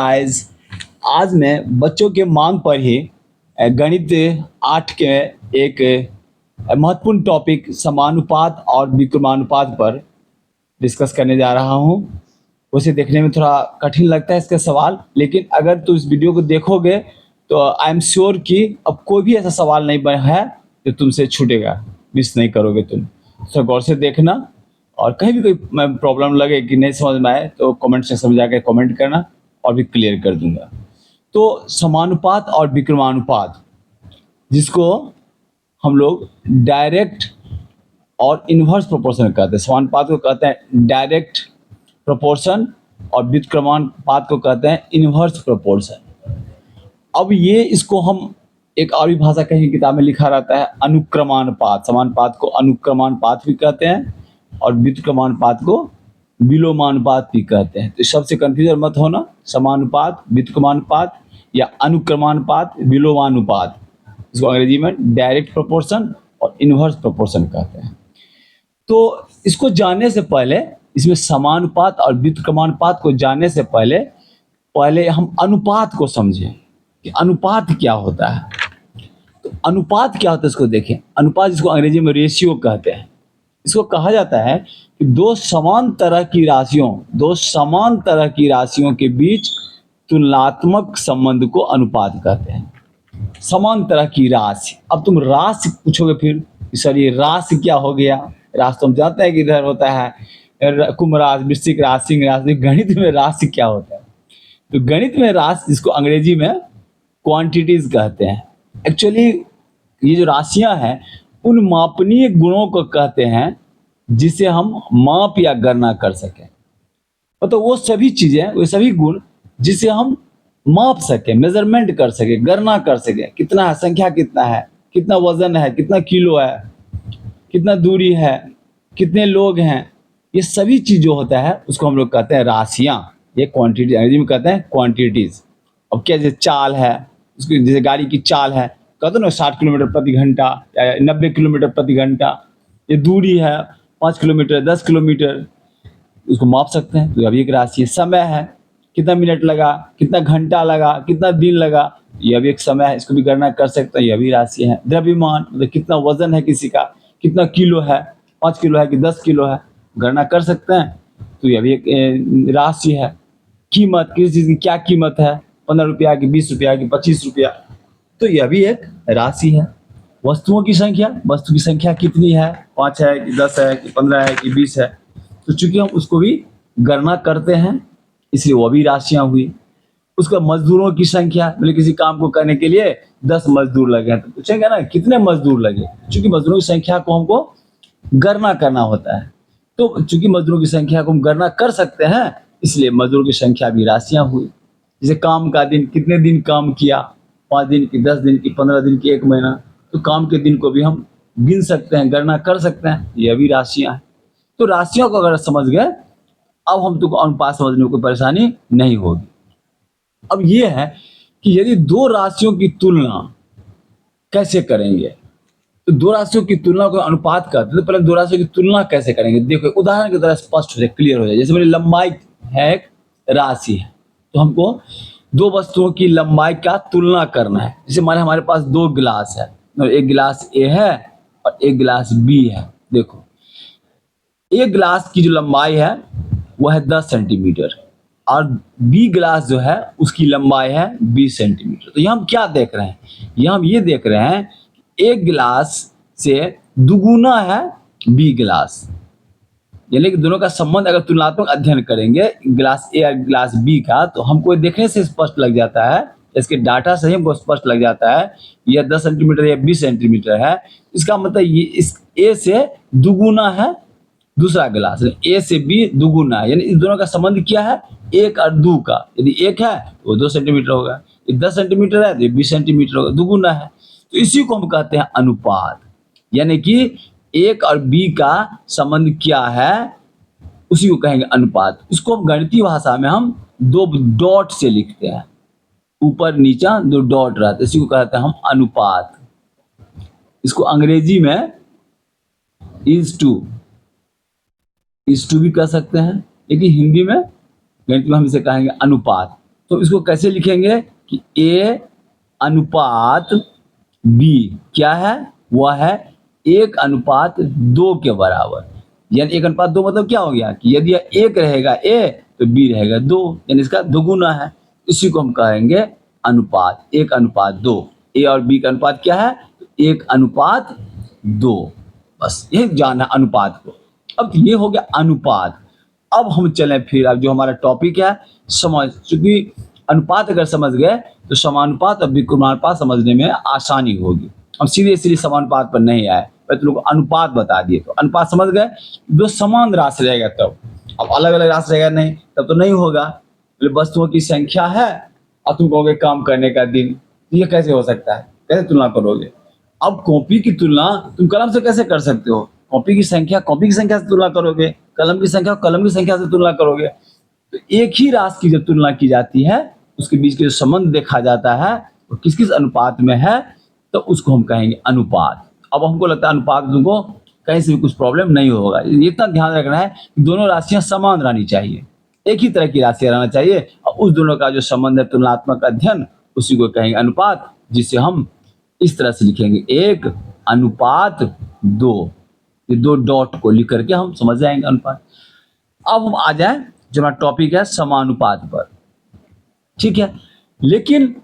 Guys, आज मैं बच्चों के मांग पर ही गणित 8 के एक महत्वपूर्ण टॉपिक समानुपात और विकर्मानुपात पर डिस्कस करने जा रहा हूँ। उसे देखने में थोड़ा कठिन लगता है इसका सवाल, लेकिन अगर तुम इस वीडियो को देखोगे तो आई एम श्योर कि अब कोई भी ऐसा सवाल नहीं बना है जो तुमसे छूटेगा, मिस नहीं करोगे तुम। तो गौर से देखना, और कहीं भी कोई प्रॉब्लम लगे कि नहीं समझ में आए तो कमेंट सेक्शन में जाकर कमेंट करना और भी क्लियर कर दूंगा। तो समानुपात और विकर्मानुपात, जिसको हम लोग डायरेक्ट और इन्वर्स प्रोपोर्शन कहते हैं। समानुपात को कहते हैं डायरेक्ट प्रोपोर्शन और विकर्मानुपात को कहते हैं इन्वर्स प्रोपोर्शन। अब ये इसको हम एक और भी भाषा कहीं किताब में लिखा रहता है अनुक्रमानुपात। समानुपात को अनुक्रमानुपात भी कहते हैं और विकर्मानुपात को विलोमानुपात भी कहते हैं। तो सबसे कंफ्यूजन मत होना, समानुपात, विकर्मानुपात या अनुक्रमानुपात, विलोमानुपात, इसको अंग्रेजी में डायरेक्ट प्रोपोर्शन और इन्वर्स प्रोपोर्शन कहते हैं। तो इसको जानने से पहले, इसमें समानुपात और विकर्मानुपात को जानने से पहले हम अनुपात को समझें कि अनुपात क्या होता है। तो अनुपात क्या होता है इसको देखें। अनुपात, जिसको अंग्रेजी में रेशियो कहते हैं, इसको कहा जाता है कि दो समान तरह की राशियों के बीच तुलनात्मक संबंध को अनुपात कहते हैं। समान तरह की राशि। अब तुम राशि पूछोगे फिर सर ये राशि क्या हो गया। राशि तो हम जानते हैं कि इधर होता है कुंभ राशि, वृश्चिक राशि, सिंह राशि। गणित में राशि क्या होता है? तो गणित में राशि, जिसको अंग्रेजी में क्वांटिटीज कहते हैं। एक्चुअली ये जो राशियां हैं उन मापनीय गुणों को कहते हैं जिसे हम माप या गणना कर सकें। तो वो सभी चीजें, वो सभी गुण जिसे हम माप सके, मेजरमेंट कर सके, गणना कर सके। कितना है, संख्या कितना है, कितना वजन है, कितना किलो है, कितना दूरी है, कितने लोग हैं, ये सभी चीज जो होता है उसको हम लोग कहते हैं राशियां। ये क्वांटिटी अंग्रेजी में कहते हैं क्वांटिटीज। अब क्या, जैसे चाल है, उसकी जैसे गाड़ी की चाल है, कहते हैं ना 60 किलोमीटर प्रति घंटा या 90 किलोमीटर प्रति घंटा। ये दूरी है 5 किलोमीटर, 10 किलोमीटर, उसको माप सकते हैं। तो अभी एक राशि है। समय है, कितना मिनट लगा, कितना घंटा लगा, कितना दिन लगा, यह भी एक समय है, इसको भी गणना कर सकते हैं, यह भी राशि है। द्रव्यमान, मतलब कितना वजन है किसी का, कितना किलो है, 5 किलो है कि 10 किलो है, गणना कर सकते हैं, तो यह भी एक राशि है। कीमत, किसी चीज़ की क्या कीमत है, 15 रुपया की, 20 रुपया की, 25 रुपया, तो यह भी एक राशि है। वस्तुओं की संख्या, वस्तु की संख्या कितनी है, 5 है कि 10 है कि 15 है कि 20 है, तो चूंकि हम उसको भी गणना करते हैं इसलिए वो भी राशियां हुई। उसका मजदूरों की संख्या, मतलब किसी काम को करने के लिए 10 मजदूर लगे हैं, तो पूछेंगे ना कितने मजदूर लगे, क्योंकि मजदूरों की संख्या को हमको गणना करना होता है। तो चूंकि मजदूरों की संख्या को हम गणना कर सकते हैं इसलिए मजदूरों की संख्या भी राशियां हुई। जैसे काम का दिन, कितने दिन काम किया, 5 दिन की, 10 दिन की, 15 दिन की, 1 महीना, तो काम के दिन को भी हम गिन सकते हैं, गणना कर सकते हैं, यह भी राशियां हैं। तो राशियों को अगर समझ गए, अब हम तुमको अनुपात समझने में कोई परेशानी नहीं होगी। अब ये है कि यदि दो राशियों की तुलना कैसे करेंगे, तो दो राशियों की तुलना को अनुपात कहते हैं। तो पहले दो राशियों की तुलना कैसे करेंगे, देखो उदाहरण की तरह स्पष्ट हो जाए, क्लियर हो जाए। जैसे मेरी लंबाई है, एक राशि है, तो हमको दो वस्तुओं की लंबाई का तुलना करना है। जैसे मान हमारे पास 2 गिलास है, एक गिलास ए है और एक गिलास बी है। देखो एक गिलास की जो लंबाई है वह है 10 सेंटीमीटर और बी गिलास जो है उसकी लंबाई है 20 सेंटीमीटर। तो यहाँ हम क्या देख रहे हैं, यहाँ हम ये देख रहे हैं कि एक गिलास से दुगुना है बी गिलास, यानी कि दोनों का संबंध अगर तुलनात्मक अध्ययन करेंगे गिलास ए और गिलास बी का, तो हमको देखने से स्पष्ट लग जाता है, इसके डाटा से ही हमको स्पष्ट लग जाता है यह 10 सेंटीमीटर या 20 सेंटीमीटर है। इसका मतलब ये इस ए से दुगुना है दूसरा गिलास, ए से बी दुगुना है, यानी इस दोनों का संबंध क्या है, 1 और 2 का। यदि 1 है तो वो 2 सेंटीमीटर होगा, ये 10 सेंटीमीटर है तो ये 20 सेंटीमीटर होगा, दुगुना है। तो इसी को हम कहते हैं अनुपात, यानी कि 1 और बी का संबंध क्या है उसी को कहेंगे अनुपात। उसको हम गणितीय भाषा में हम 2 डॉट से लिखते हैं, ऊपर नीचा 2 डॉट रहते हैं, इसी को कहते हैं हम अनुपात। इसको अंग्रेजी में इज टू भी कह सकते हैं, लेकिन हिंदी में गणित में हम इसे कहेंगे अनुपात। तो इसको कैसे लिखेंगे कि A अनुपात B क्या है, वह है 1:2 के बराबर। यानी 1:2 मतलब क्या हो गया कि यदि 1 रहेगा A तो B रहेगा 2, यानी इसका दोगुना है। इसी को हम कहेंगे अनुपात, 1:2। A और B का अनुपात क्या है, 1:2। बस यही जानना अनुपात को। अब ये हो गया अनुपात। अब हम चलें फिर, अब जो हमारा टॉपिक है समझ, चूंकि अनुपात अगर समझ गए तो समानुपात और विकर्मानुपात समझने में आसानी होगी। हम सीधे सीधे समानुपात पर नहीं आए, मैं तुम लोग को अनुपात बता दिए। तो अनुपात समझ गए, दो समान राशि रहेगा तब। अब अलग अलग राशि रहेगा नहीं, तब तो नहीं होगा। वस्तुओं की संख्या है और तुम कहोगे काम करने का दिन, ये कैसे हो सकता है, कैसे तुलना करोगे। अब कॉपी की तुलना तुम कलम से कैसे कर सकते हो, कॉपी की संख्या से तुलना करोगे, कलम की संख्या से तुलना करोगे। तो एक ही राशि की जब तुलना की जाती है, उसके बीच के जो संबंध देखा जाता है वो किस किस अनुपात में है, तो उसको हम कहेंगे अनुपात। अब हमको लगता है अनुपात तुमको कहीं से भी कुछ प्रॉब्लम नहीं होगा। ये इतना ध्यान रखना है कि दोनों राशियां समान रहनी चाहिए, एक ही तरह की राशियां रहना चाहिए, और उस दोनों का जो संबंध है तुलनात्मक अध्ययन, उसी को कहेंगे अनुपात, जिसे हम इस तरह से लिखेंगे 1:2। ये 2 डॉट को लिख करके हम समझ जाएंगे अनुपात। अब हम आ जाए जो हमारा टॉपिक है समानुपात पर, ठीक है। लेकिन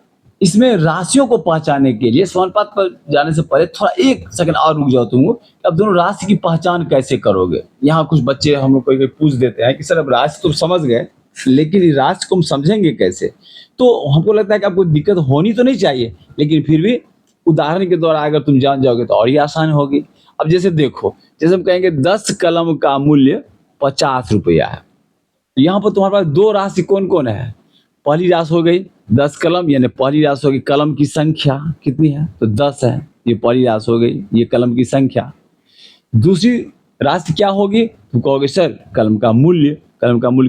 इसमें राशियों को पहचानने के लिए समानुपात पर जाने से पहले थोड़ा 1 सेकंड और रुक जाओ तुम। अब दोनों राशि की पहचान कैसे करोगे। यहाँ कुछ बच्चे हम लोग कोई पूछ देते हैं कि सर अब राशि तो समझ गए, लेकिन राशि को हम समझेंगे कैसे। तो हमको लगता है कि आपको दिक्कत होनी तो नहीं चाहिए, लेकिन फिर भी उदाहरण के द्वारा अगर तुम जान जाओगे तो और ही आसान होगी। अब जैसे देखो, जैसे हम कहेंगे 10 कलम का मूल्य 50 रुपया है। यहाँ पर तुम्हारे पास 2 राशि कौन कौन है। पहली राशि हो गई 10 कलम, यानी पहली राशि होगी कलम की संख्या कितनी है, तो 10 है, ये पहली राशि हो गई, ये कलम की संख्या। दूसरी राशि क्या होगी, तुम कहोगे सर कलम का मूल्य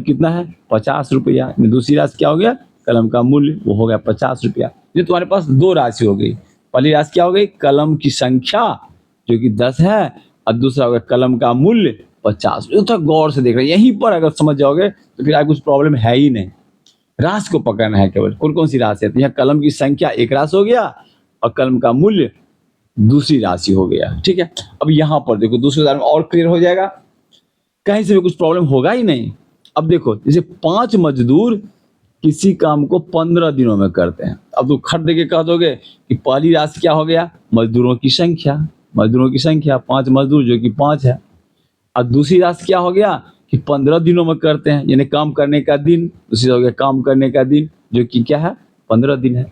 कितना है, 50 रुपया। दूसरी राशि क्या हो गया, कलम का मूल्य, वो हो गया 50 रुपया। ये तुम्हारे पास 2 राशि हो गई। पहली राशि क्या हो गई, कलम की संख्या जो कि 10 है, और दूसरा हो गया कलम का मूल्य 50। तो गौर से देख रहे, यहीं पर अगर समझ जाओगे तो फिर आगे कुछ प्रॉब्लम है ही नहीं। राशि को पकड़ना है केवल, कौन कौन सी राशि है। तो यहाँ कलम की संख्या एक राशि हो गया और कलम का मूल्य दूसरी राशि हो गया, ठीक है। अब यहाँ पर देखो दूसरे उदाहरण में और क्लियर हो जाएगा, कहीं से भी कुछ प्रॉब्लम होगा ही नहीं। अब देखो जैसे 5 मजदूर किसी काम को 15 दिनों में करते हैं। अब तो खट देके कह दोगे कि पहली राशि क्या हो गया, मजदूरों की संख्या 5 मजदूर जो कि 5 है। और दूसरी राशि क्या हो गया कि 15 दिनों में करते हैं, यानी काम करने का दिन। दूसरी हो गया काम करने का दिन जो कि क्या है, 15 दिन है।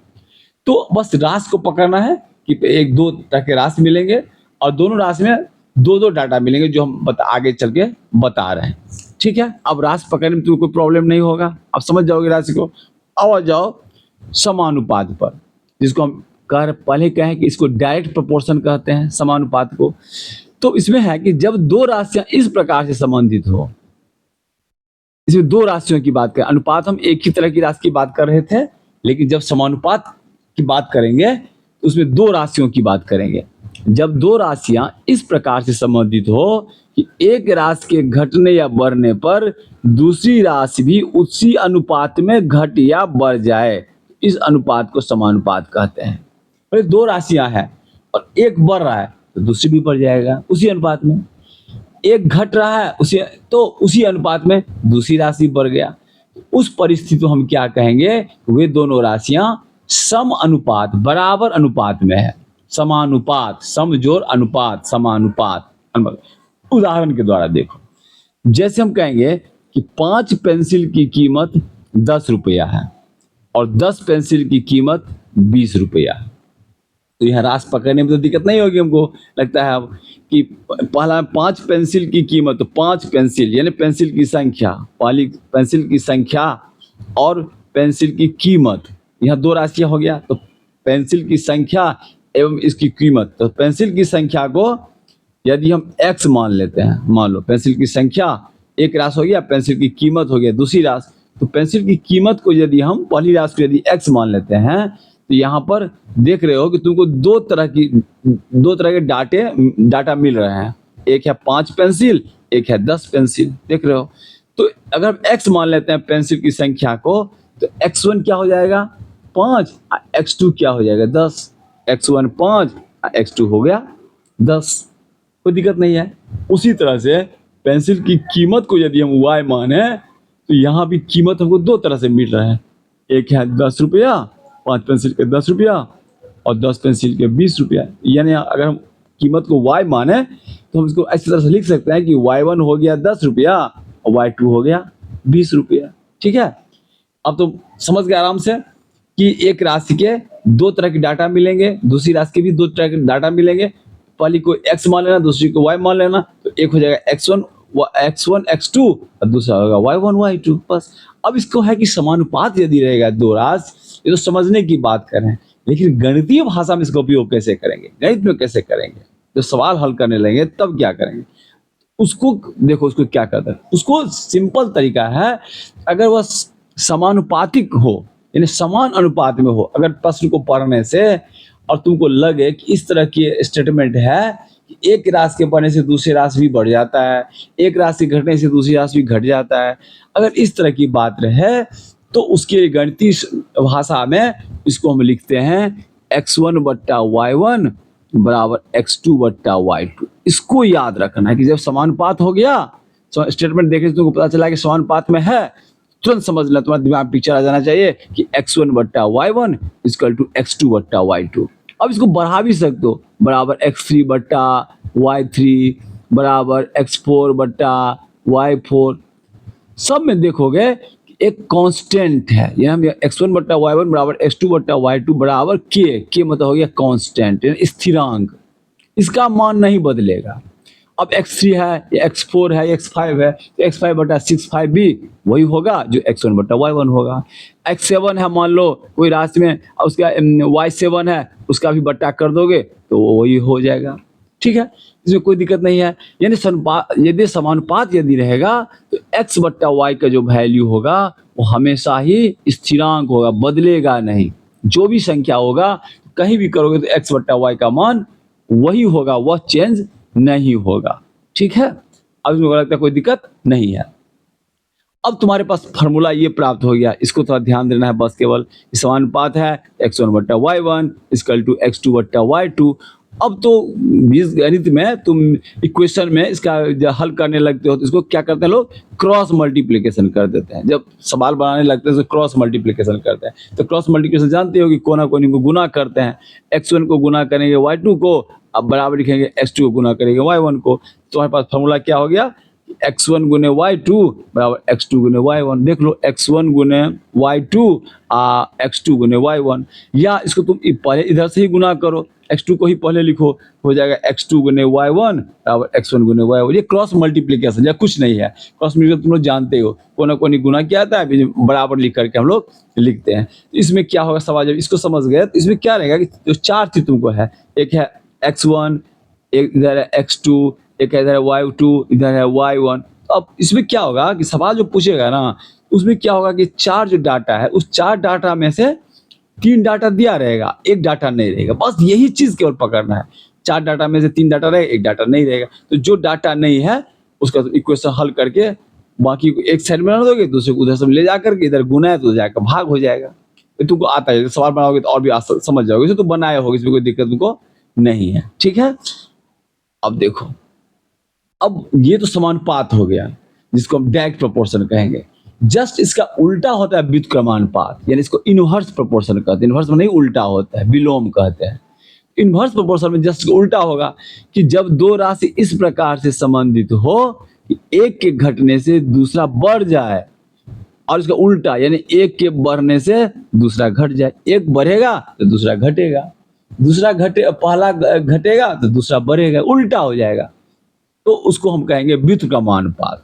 तो बस राशि को पकड़ना है कि 1-2 तरह के राशि मिलेंगे और दोनों राशि में 2-2 डाटा मिलेंगे जो हम आगे चल के बता रहे हैं, ठीक है। अब राशि पकड़ने में तो कोई प्रॉब्लम नहीं होगा, अब समझ जाओगे राशि को। अब आ जाओ समानुपात पर, जिसको हम पहले कहें कि इसको डायरेक्ट प्रोपोर्शन कहते हैं समानुपात को। तो इसमें है कि जब 2 राशियां इस प्रकार से संबंधित हो, इसमें 2 राशियों की बात करें। अनुपात हम एक ही तरह की राशि की बात कर रहे थे, लेकिन जब समानुपात की बात करेंगे तो उसमें 2 राशियों की बात करेंगे। जब 2 राशियां इस प्रकार से संबंधित हो कि एक राशि के घटने या बढ़ने पर दूसरी राशि भी उसी अनुपात में घट या बढ़ जाए, इस अनुपात को समानुपात कहते हैं। 2 राशियां हैं और एक बढ़ रहा है तो दूसरी भी बढ़ जाएगा उसी अनुपात में। एक घट रहा है उसी अनुपात में दूसरी राशि बढ़ गया। उस परिस्थिति को हम क्या कहेंगे, वे दोनों राशियां सम अनुपात, बराबर अनुपात में है। समानुपात, सम जोड़ अनुपात, समानुपात। उदाहरण के द्वारा देखो, जैसे हम कहेंगे कि 5 पेंसिल की कीमत 10 रुपया है और 10 पेंसिल की कीमत 20 रुपया है। तो यहाँ राशि पकड़ने में तो दिक्कत नहीं होगी हमको लगता है अब कि पहला 5 पेंसिल की कीमत, तो 5 पेंसिल यानी पेंसिल की संख्या, पहली पेंसिल की संख्या और पेंसिल की कीमत, यहाँ 2 राशियाँ हो गया। तो पेंसिल की संख्या एवं इसकी कीमत, तो पेंसिल की संख्या को यदि हम x मान लेते हैं, मान लो पेंसिल की संख्या एक राशि हो गया, पेंसिल की कीमत हो गया दूसरी राशि। तो पेंसिल की कीमत को यदि हम पहली राशि को यदि x मान लेते हैं, तो यहाँ पर देख रहे हो कि तुमको 2 तरह के डाटा मिल रहे हैं। एक है 5 पेंसिल, एक है 10 पेंसिल, देख रहे हो। तो अगर हम x मान लेते हैं पेंसिल की संख्या को, तो x1 क्या हो जाएगा 5, x2 क्या हो जाएगा 10। x1 5, x2 हो गया 10, कोई दिक्कत नहीं है। उसी तरह से पेंसिल की कीमत को यदि हम y माने तो यहाँ भी कीमत हमको दो तरह से मिल रहा है। एक है 10 रुपया, 5 पेंसिल के 10 रुपया, और 10 पेंसिल के 20 रुपया। यानी अगर हम कीमत को y माने तो हम इसको ऐसी तरह से लिख सकते हैं कि y1 हो गया 10 रुपया और y2 हो गया 20 रुपया। ठीक है, अब तो समझ गए आराम से कि एक राशि के दो तरह के डाटा मिलेंगे, दूसरी राशि के भी दो तरह के डाटा मिलेंगे। पहली को x मान लेना, दूसरी को y मान लेना, तो एक हो जाएगा x1 x2 और दूसरा होगा y1 y2। बस अब इसको है कि समानुपात यदि रहेगा दो राशि, ये तो समझने की बात कर रहे हैं, लेकिन गणितीय भाषा में इसका उपयोग कैसे करेंगे, गणित में कैसे करेंगे, जो सवाल हल करने लगेंगे तब क्या करेंगे उसको देखो। उसको क्या करते हैं, उसको सिंपल तरीका है, अगर वह समानुपातिक हो यानी समान अनुपात में हो, अगर प्रश्न को पढ़ने से और तुमको लगे कि इस तरह की स्टेटमेंट है कि एक राशि के बढ़ने से दूसरी राशि भी बढ़ जाता है, एक राशि घटने से दूसरी राशि भी घट जाता है, अगर इस तरह की बात रहे तो उसके गणितीय भाषा में इसको हम लिखते हैं x1 बट्टा y1 बराबर x2 बट्टा y2। इसको याद रखना है कि जब समानुपात हो गया, स्टेटमेंट देखने से तुमको पता चला कि समानुपात में है, तुरंत समझ लेना, तुम्हारे दिमाग में पिक्चर आ जाना चाहिए कि x1 बट्टा y1 इक्वल टू x2 बट्टा y2। अब इसको बढ़ा भी सकते हो, बराबर x3 बट्टा y3 बराबर x4 बट्टा y4। सब में देखोगे कि एक कांस्टेंट है, यानी हम x1 बट्टा y1 बराबर x2 बट्टा y2 बराबर k मतलब हो गया कांस्टेंट यानी स्थिरांक, इसका मान नहीं बदलेगा। अब x3 है या x4 है या x5 है, तो x5 बटा 6 भी वही होगा जो x1 बटा y1 होगा। x7 है मान लो कोई राशि में, उसका y7 है, उसका भी बट्टा कर दोगे तो वही हो जाएगा। ठीक है, इसमें कोई दिक्कत नहीं है। यानी यदि समानुपात यदि रहेगा तो x बट्टा y का जो वैल्यू होगा वो हमेशा ही स्थिरांक होगा, बदलेगा नहीं। जो भी संख्या होगा कहीं भी करोगे तो x बट्टा y का मान वही होगा, वह चेंज नहीं होगा। ठीक है, अब इसमें लगता है कोई दिक्कत नहीं है। अब तुम्हारे पास फार्मूला ये प्राप्त हो गया, इसको थोड़ा ध्यान देना है बस। केवल समानुपात है x1 बट्टा y1 इक्वल टू x2 बट्टा y2। अब तो बीजगणित में तुम इक्वेशन में इसका जब हल करने लगते हो तो इसको क्या करते हैं लोग, क्रॉस मल्टीप्लिकेशन कर देते हैं। जब सवाल बनाने लगते हैं तो क्रॉस मल्टीप्लिकेशन करते हैं। तो क्रॉस मल्टीप्लिकेशन जानते हो कि कोना कोनी को गुना करते हैं, x1 को गुना करेंगे y2 को, अब बराबर लिखेंगे x2 को गुना करेंगे y1 को। तुम्हारे पास फॉर्मूला क्या हो गया, x1 गुने y2 बराबर x2 गुने y1। देख लो x1 गुने y2 x2 गुने y1, या इसको तुम पहले इधर से ही गुना करो, x2 को ही पहले लिखो, हो जाएगा x2 गुने y1 बराबर x1 गुने y1। ये क्रॉस मल्टीप्लिकेशन या कुछ नहीं है, क्रॉस मल्टीप्लिकेशन तुम लोग जानते हो, कोना कोनी गुना क्या आता है, बराबर लिख करके हम लोग लिखते हैं। इसमें क्या होगा सवाल, जब इसको समझ गए तो इसमें क्या रहेगा कि जो चार चीज तुमको है, एक है x1, एक इधर है x2, एक इधर है y2, इधर है y1। अब इसमें क्या होगा कि सवाल जो पूछेगा ना उसमें क्या होगा कि चार जो डाटा है उस चार डाटा में से तीन डाटा दिया रहेगा, एक डाटा नहीं रहेगा। बस यही चीज केवल पकड़ना है, चार डाटा में से तीन डाटा रहेगा, एक डाटा नहीं रहेगा। तो जो डाटा नहीं है उसका तो इक्वेशन हल करके बाकी को एक साइड में बना दोगे, दूसरे को उधर से ले जाकर के इधर गुना है तो जाकर भाग हो जाएगा। तो तुमको आता है, सवाल बनाओगे तो और भी समझ जाओगे, तो बनाए होगे, इसमें कोई दिक्कत तुमको नहीं है। ठीक है, अब देखो, अब ये तो समानुपात हो गया जिसको हम डायरेक्ट प्रोपोर्शन कहेंगे। जस्ट इसका उल्टा होता है व्युत्क्रमानुपात, यानी इसको इनवर्स प्रोपोर्शन कहते हैं। इनवर्स में नहीं उल्टा होता है, विलोम कहते हैं। इनवर्स प्रोपोर्शन में जस्ट उल्टा होगा कि जब दो राशि इस प्रकार से संबंधित हो कि एक के घटने से दूसरा बढ़ जाए, और इसका उल्टा यानी एक के बढ़ने से दूसरा घट जाए। एक बढ़ेगा तो दूसरा घटेगा, दूसरा पहला घटेगा तो दूसरा बढ़ेगा, उल्टा हो जाएगा, तो उसको हम कहेंगे व्युत्क्रमानुपात।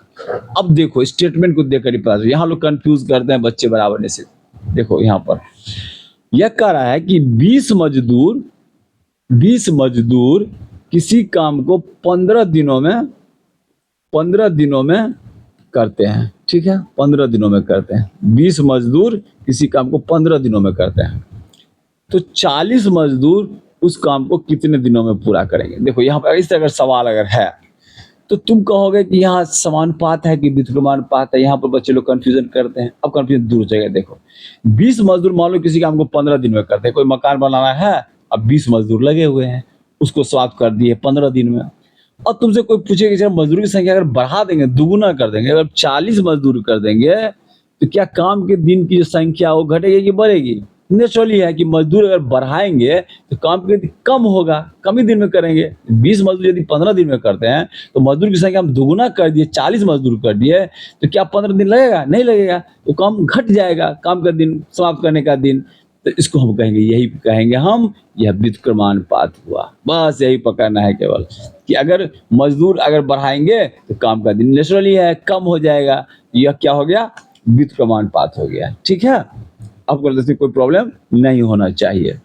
अब देखो स्टेटमेंट को देखकर ही पता चला, यहाँ लोग कंफ्यूज करते हैं बच्चे बराबर से। देखो यहाँ पर यह कह रहा है कि 20 मजदूर किसी काम को 15 दिनों में करते हैं। ठीक है, 15 दिनों में करते हैं। 20 मजदूर किसी काम को 15 दिनों में करते हैं, तो 40 मजदूर उस काम को कितने दिनों में पूरा करेंगे। देखो यहाँ पर इस तरह का सवाल अगर है तो तुम कहोगे कि यहाँ समानुपात है कि व्युत्क्रमानुपात है, यहाँ पर बच्चे लोग कंफ्यूजन करते हैं। अब कंफ्यूजन दूर हो जाएगा। देखो 20 मजदूर मान लो किसी काम को 15 दिन में करते हैं, कोई मकान बनाना है, अब 20 मजदूर लगे हुए हैं, उसको समाप्त कर दिए 15 दिन में। और तुमसे कोई पूछे कि मजदूर की संख्या अगर बढ़ा देंगे, दुगुना कर देंगे, अगर 40 मजदूर कर देंगे तो क्या काम के दिन की जो संख्या वो घटेगी कि बढ़ेगी? नेचुरली है कि मजदूर अगर बढ़ाएंगे तो काम के दिन कम होगा, कम ही दिन में करेंगे। 20 मजदूर यदि 15 दिन में करते हैं तो मजदूर की संख्या हम दुगुना कर दिए, 40 मजदूर कर दिए, तो क्या 15 दिन लगेगा? नहीं लगेगा, तो काम घट जाएगा, काम का दिन समाप्त करने का दिन। तो इसको हम कहेंगे, यही कहेंगे हम, यह व्युत्क्रमानुपात हुआ। बस यही पकड़ना है केवल कि अगर मजदूर अगर बढ़ाएंगे तो काम का दिन नेचुरली है कम हो जाएगा। यह क्या हो गया? व्युत्क्रमानुपात हो गया। ठीक है, अब इसमें कोई प्रॉब्लम नहीं होना चाहिए।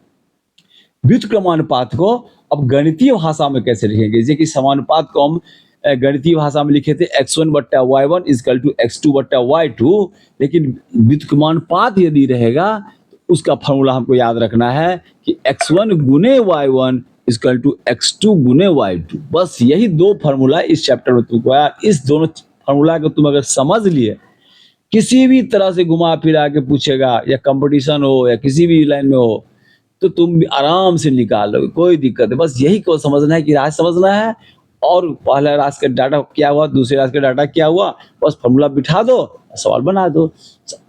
व्युत्क्रमानुपात को अब गणितीय भाषा में कैसे लिखेंगे? जैसे कि समानुपात को हम गणितीय भाषा में लिखे थे x1 बट्टा y1 इक्वल टू x2 बट्टा y2, लेकिन व्युत्क्रमानुपात यदि रहेगा तो उसका फॉर्मूला हमको याद रखना है कि x1 गुने y1 इक्वल टू x2 गुने y2। बस यही दो फार्मूला इस चैप्टर में तुमको आया। इस दोनों फार्मूला को तुम अगर समझ लिए, किसी भी तरह से घुमा फिरा के पूछेगा, या कंपटीशन हो या किसी भी लाइन में हो, तो तुम भी आराम से निकाल लोगे, कोई दिक्कत है। बस यही को समझना है कि राशि समझना है, और पहला राशि का डाटा क्या हुआ, दूसरे राशि का डाटा क्या हुआ, बस फॉर्मूला बिठा दो, सवाल बना दो।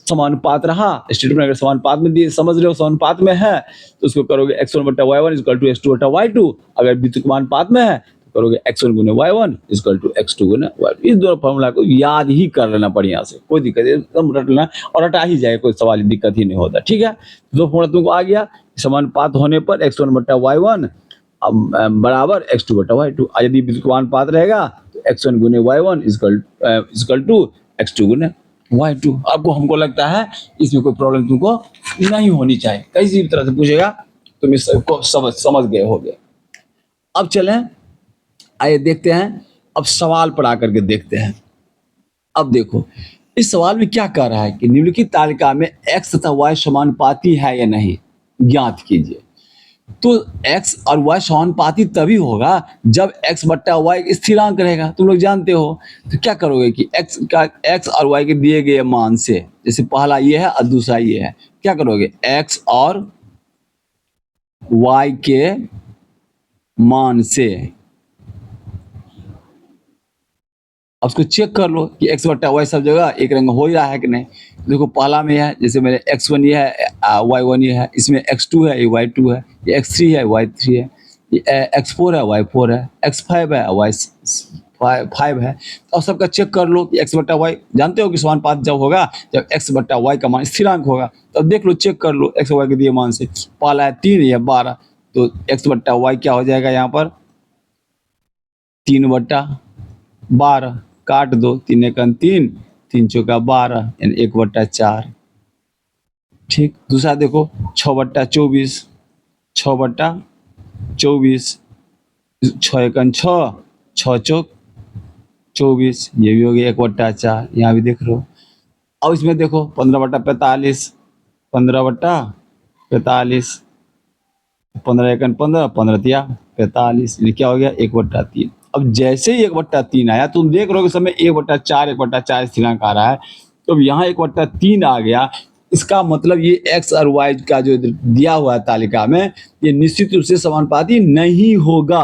समानुपात रहा, स्टेटमेंट अगर समानुपात में दिए, समझ रहे हो समानुपात में है तो उसको करोगे x1 बट्टा y1 इक्वल टू x2 बट्टा y2। अगर व्युत्क्रमानुपात में है तो करोगे x1 गुने y1 इक्वल टू x2 गुने y2। इस दोनों फॉर्मूला को याद ही कर लेना बढ़िया से, कोई दिक्कत नहीं, एकदम रट लेना और रटा ही जाए, कोई सवाल दिक्कत ही नहीं होता। ठीक है, दो फॉर्मूला तुमको आ गया। समानुपात होने पर x1 बट्टा y1 बराबर x2 बट्टा y2। यदि व्युत्क्रमानुपात रहेगा तो x1 गुने y1 इक्वल टू x2 गुने y2। आपको हमको लगता है इसमें कोई प्रॉब्लम तुमको नहीं होनी चाहिए, किसी भी तरह से पूछेगा तुम इसको समझ गए होगे। अब चलें, आइए देखते हैं, अब सवाल पर आकर के देखते हैं। अब देखो इस सवाल में क्या कह रहा है कि निम्नलिखित तालिका में x तथा y समानुपाती है या नहीं, ज्ञात कीजिए। तो x और y समानुपाती तभी होगा जब x बट्टा y स्थिरांक रहेगा, तुम लोग जानते हो। तो क्या करोगे कि x और y के दिए गए मान से, जैसे पहला ये है और दूसरा ये है, क्या करोगे x और y के मान से अब उसको चेक कर लो कि x बट्टा y सब जगह एक रंग हो ही रहा है कि नहीं। देखो पहला में है, जैसे मेरे x1 ये है, y1 ये है, इसमें x2 है, ये y2 है, ये x3 है, y3 है, ये x4 है, y4 है, x5 है, y5 है। और सबका चेक कर लो कि x बट्टा y, जानते हो कि समानुपात जब होगा जब x बट्टा y का मान स्थिरांक होगा। तो देख लो, चेक कर लो x y के दिए मान से, पहला है 3, या 12, तो x बट्टा y क्या हो जाएगा यहाँ पर 3 बट्टा 12, काट दो, 3 एकम 3, 3 चौका 12, यानी 1 बट्टा 4। ठीक, दूसरा देखो 6 बट्टा 24, 6 बट्टा 24, 6 एकम 6, 6 चौक 24, ये भी हो गया 1 बट्टा 4, यहाँ भी देख लो। अब इसमें देखो 15 बट्टा 45, 15 बट्टा 45, 15 एकम 15, 15 तिया 45, ये क्या हो गया 1 बट्टा 3। अब जैसे ही 1 बट्टा 3 आया, तुम देख रहे हो समय 1 बट्टा 4, 1 बट्टा 4 स्थिरांक आ रहा है, तो यहाँ 1 बट्टा 3 आ गया। इसका मतलब ये x और y का जो दिया हुआ है तालिका में, ये निश्चित रूप से समानुपाती नहीं होगा,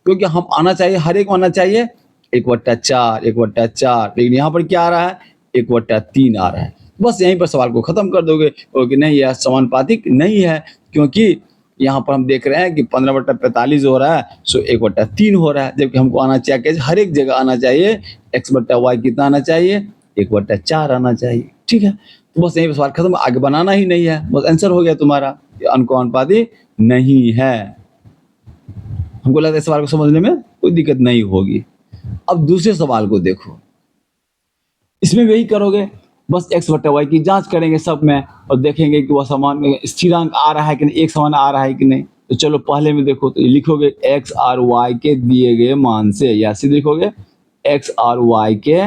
क्योंकि हम आना चाहिए, हर एक आना चाहिए 1 बट्टा 4, 1 बट्टा 4, लेकिन यहाँ पर क्या आ रहा है 1 बट्टा 3 आ रहा है। बस यहीं पर सवाल को खत्म कर दोगे, क्योंकि नहीं यह समानुपातिक नहीं है, क्योंकि यहाँ पर हम देख रहे हैं कि 15 बट्टा 45 हो रहा है, सो 1 बट्टा 3 हो रहा है, जबकि हमको आना चाहिए हर एक जगह आना चाहिए x बट्टा y कितना आना चाहिए 1 बट्टा 4 आना चाहिए। ठीक है, तो बस यही सवाल खत्म, आगे बनाना ही नहीं है, बस आंसर हो गया तुम्हारा, अनुपाती नहीं है। हमको लगता है इस सवाल को समझने में कोई दिक्कत नहीं होगी। अब दूसरे सवाल को देखो, इसमें वही करोगे, बस x बट्टा y की जांच करेंगे सब में और देखेंगे कि वह समान स्थिरांक आ रहा है कि नहीं, एक समान आ रहा है कि नहीं। तो चलो पहले में देखो, तो लिखोगे x और y के दिए गए मान से, या सीधे लिखोगे x और y के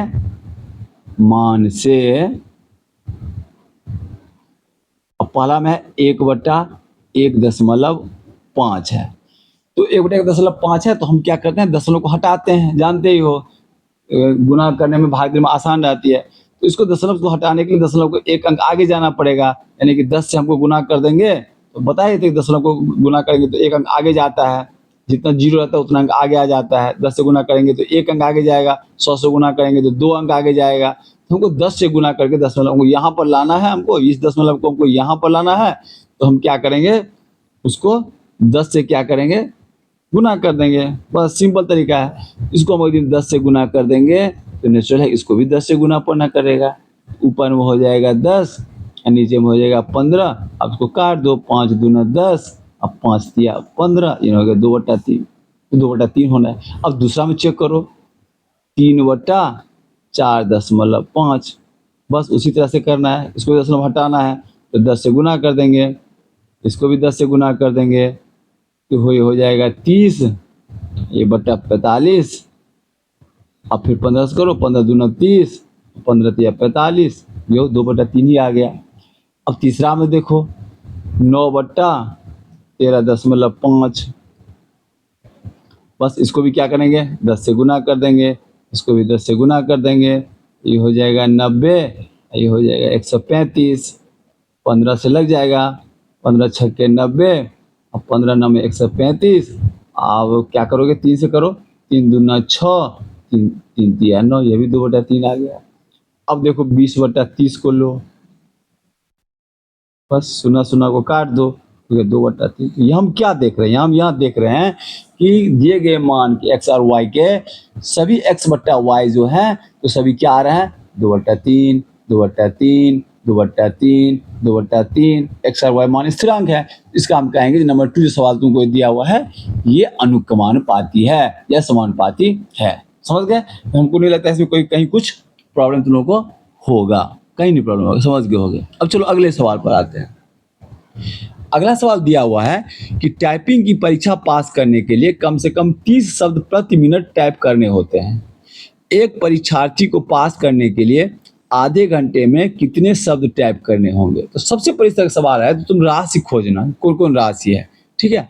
मान से। अब पहला में 1 बट्टा 1.5 है, तो 1 बट्टा 1.5 है, तो हम क्या करते हैं दशमलव को हटाते हैं, जानते ही हो। गुना करने में भाग देने में आसान रहती है। तो इसको दशमलव को हटाने के लिए दशमलव को एक अंक आगे जाना पड़ेगा, यानी कि 10 से हमको गुना कर देंगे तो बताए थे दशमलव को गुना करेंगे तो एक अंक आगे जाता है, जितना जीरो रहता है उतना अंक आगे आ जाता है। 10 से गुना करेंगे तो एक अंक आगे जाएगा, 100 से गुना करेंगे तो 2 अंक आगे जाएगा। तो हमको 10 से गुना करके दशमलव को यहाँ पर लाना है, हमको इस दशमलव को हमको यहाँ पर लाना है। तो हम क्या करेंगे, उसको 10 से क्या करेंगे, गुना कर देंगे। बस सिंपल तरीका है। इसको हम यदि 10 से गुना कर देंगे तो नेचुरल है इसको भी 10 से गुना पढ़ना करेगा। ऊपर में हो जाएगा 10 और नीचे में हो जाएगा 15। अब इसको काट दो, 5 दूना 10, अब 5 तिया 15, ये हो गया 2/3। 2/3 होना है। अब दूसरा में चेक करो, 3/4.5। बस उसी तरह से करना है। इसको दशमलव हटाना है तो 10 से गुना कर देंगे, इसको भी 10 से गुना कर देंगे तो हो जाएगा 30, ये बटा 45। अब फिर 15 से करो, 15 दूना 30, 15 तिया 45, ये 2/3 ही आ गया। अब तीसरा में देखो, 9/13.5। बस इसको भी क्या करेंगे, 10 से गुना कर देंगे, इसको भी 10 से गुना कर देंगे, ये हो जाएगा 90, ये हो जाएगा 135। 15 से लग जाएगा, 15 छक्के 90, अब 15 9 में 135। अब क्या करोगे, 3 से करो, 3 दूना 6, 3 तिया 9, ये भी 2/3 आ गया। अब देखो 20/30 को लो, बस सुना सुना को काट दो, तो 2/3। ये हम क्या देख रहे हैं, हम यहाँ देख रहे हैं कि दिए गए मान के x और y के सभी x बट्टा y जो हैं तो सभी क्या आ रहे हैं, 2/3, 2/3, 2/3, 2/3। x और y मान स्थिरांक है। इसका हम कहेंगे नंबर 2 जो सवाल तुमको दिया हुआ है ये अनुक्रमानुपाती है या समानुपाती है। समझ गए? हमको नहीं लगता इसमें कोई कहीं कुछ प्रॉब्लम तुम लोगों को होगा, कहीं नहीं प्रॉब्लम होगा। समझ गए होगे? अब चलो अगले सवाल पर आते हैं। अगला सवाल दिया हुआ है कि टाइपिंग की परीक्षा पास करने के लिए कम से कम 30 शब्द प्रति मिनट टाइप करने होते हैं। एक परीक्षार्थी को पास करने के लिए आधे घंटे में कितने शब्द टाइप करने होंगे? तो सबसे परीक्षा का सवाल है, तो तुम राशि खोजना, कौन कौन राशि है, ठीक है।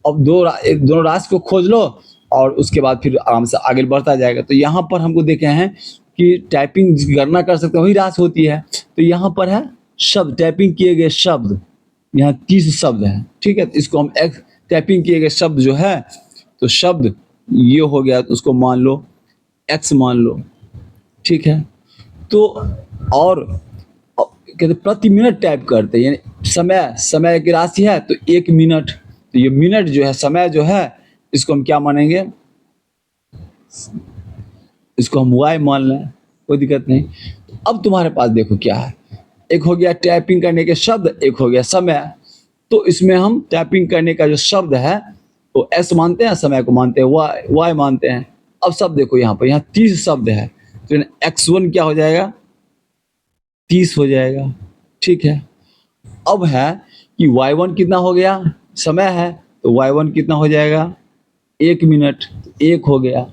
अब दोनों राशि को खोज लो और उसके बाद फिर आराम से आगे बढ़ता जाएगा। तो यहाँ पर हमको देखे हैं कि टाइपिंग गणना कर सकते हैं वही राशि होती है। तो यहाँ पर है शब्द, टाइपिंग किए गए शब्द, यहाँ 30 शब्द हैं, ठीक है। तो इसको हम टाइपिंग किए गए शब्द जो है, तो शब्द ये हो गया, तो उसको मान लो x मान लो, ठीक है। तो और कहते प्रति मिनट टाइप करते हैं, यानी समय की राशि है तो 1 मिनट। तो ये मिनट जो है, समय जो है, इसको हम क्या मानेंगे, इसको हम y मान लें, कोई दिक्कत नहीं। अब तुम्हारे पास देखो क्या है, एक हो गया टाइपिंग करने के शब्द, एक हो गया समय। तो इसमें हम टाइपिंग करने का जो शब्द है वो s मानते हैं, समय को मानते हैं y मानते हैं। अब सब देखो यहाँ पर, यहाँ 30 शब्द है, तो x1 क्या हो जाएगा, 30 हो जाएगा, ठीक है। अब है कि y1 कितना हो गया, समय है, तो y1 कितना हो जाएगा, 1 मिनट, 1 हो गया।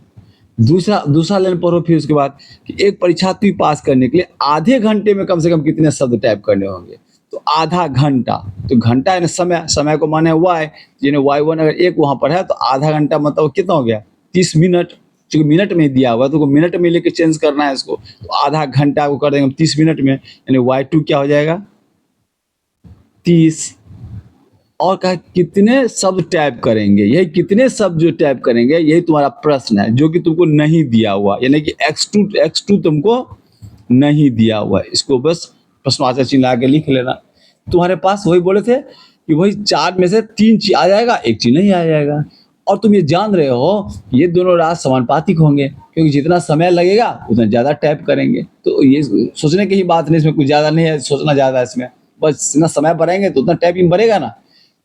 दूसरा लाइन पढ़ो फिर उसके बाद कि एक परीक्षार्थी पास करने के लिए आधे घंटे में कम से कम कितने शब्द टाइप करने होंगे। तो आधा घंटा, तो घंटा है ना, समय को माने y, यानी y1 अगर 1 वहाँ पर है तो आधा घंटा मतलब कितना हो गया, 30 मिनट। क्योंकि मिनट में दिया हुआ तो मिनट में लेके चेंज करना है इसको, तो आधा घंटा को कर देंगे हम 30 मिनट में, यानी y2 क्या हो जाएगा, 30। और कहा कितने शब्द टाइप करेंगे, यही कितने शब्द जो टाइप करेंगे यही तुम्हारा प्रश्न है, जो कि तुमको नहीं दिया हुआ, यानी कि x2 तुमको नहीं दिया हुआ है। इसको बस प्रश्नवाचक चिन्ह आके लिख लेना। तुम्हारे पास वही बोले थे कि वही 4 में से 3 चीज आ जाएगा, 1 चीज नहीं आ जाएगा। और तुम ये जान रहे हो ये दोनों राशि समानुपातिक होंगे, क्योंकि जितना समय लगेगा उतना ज़्यादा टाइप करेंगे। तो ये सोचने की ही बात नहीं, इसमें कुछ ज़्यादा नहीं है सोचना ज़्यादा है इसमें, बस जितना समय बढ़ेंगे तो उतना टाइपिंग बढ़ेगा ना।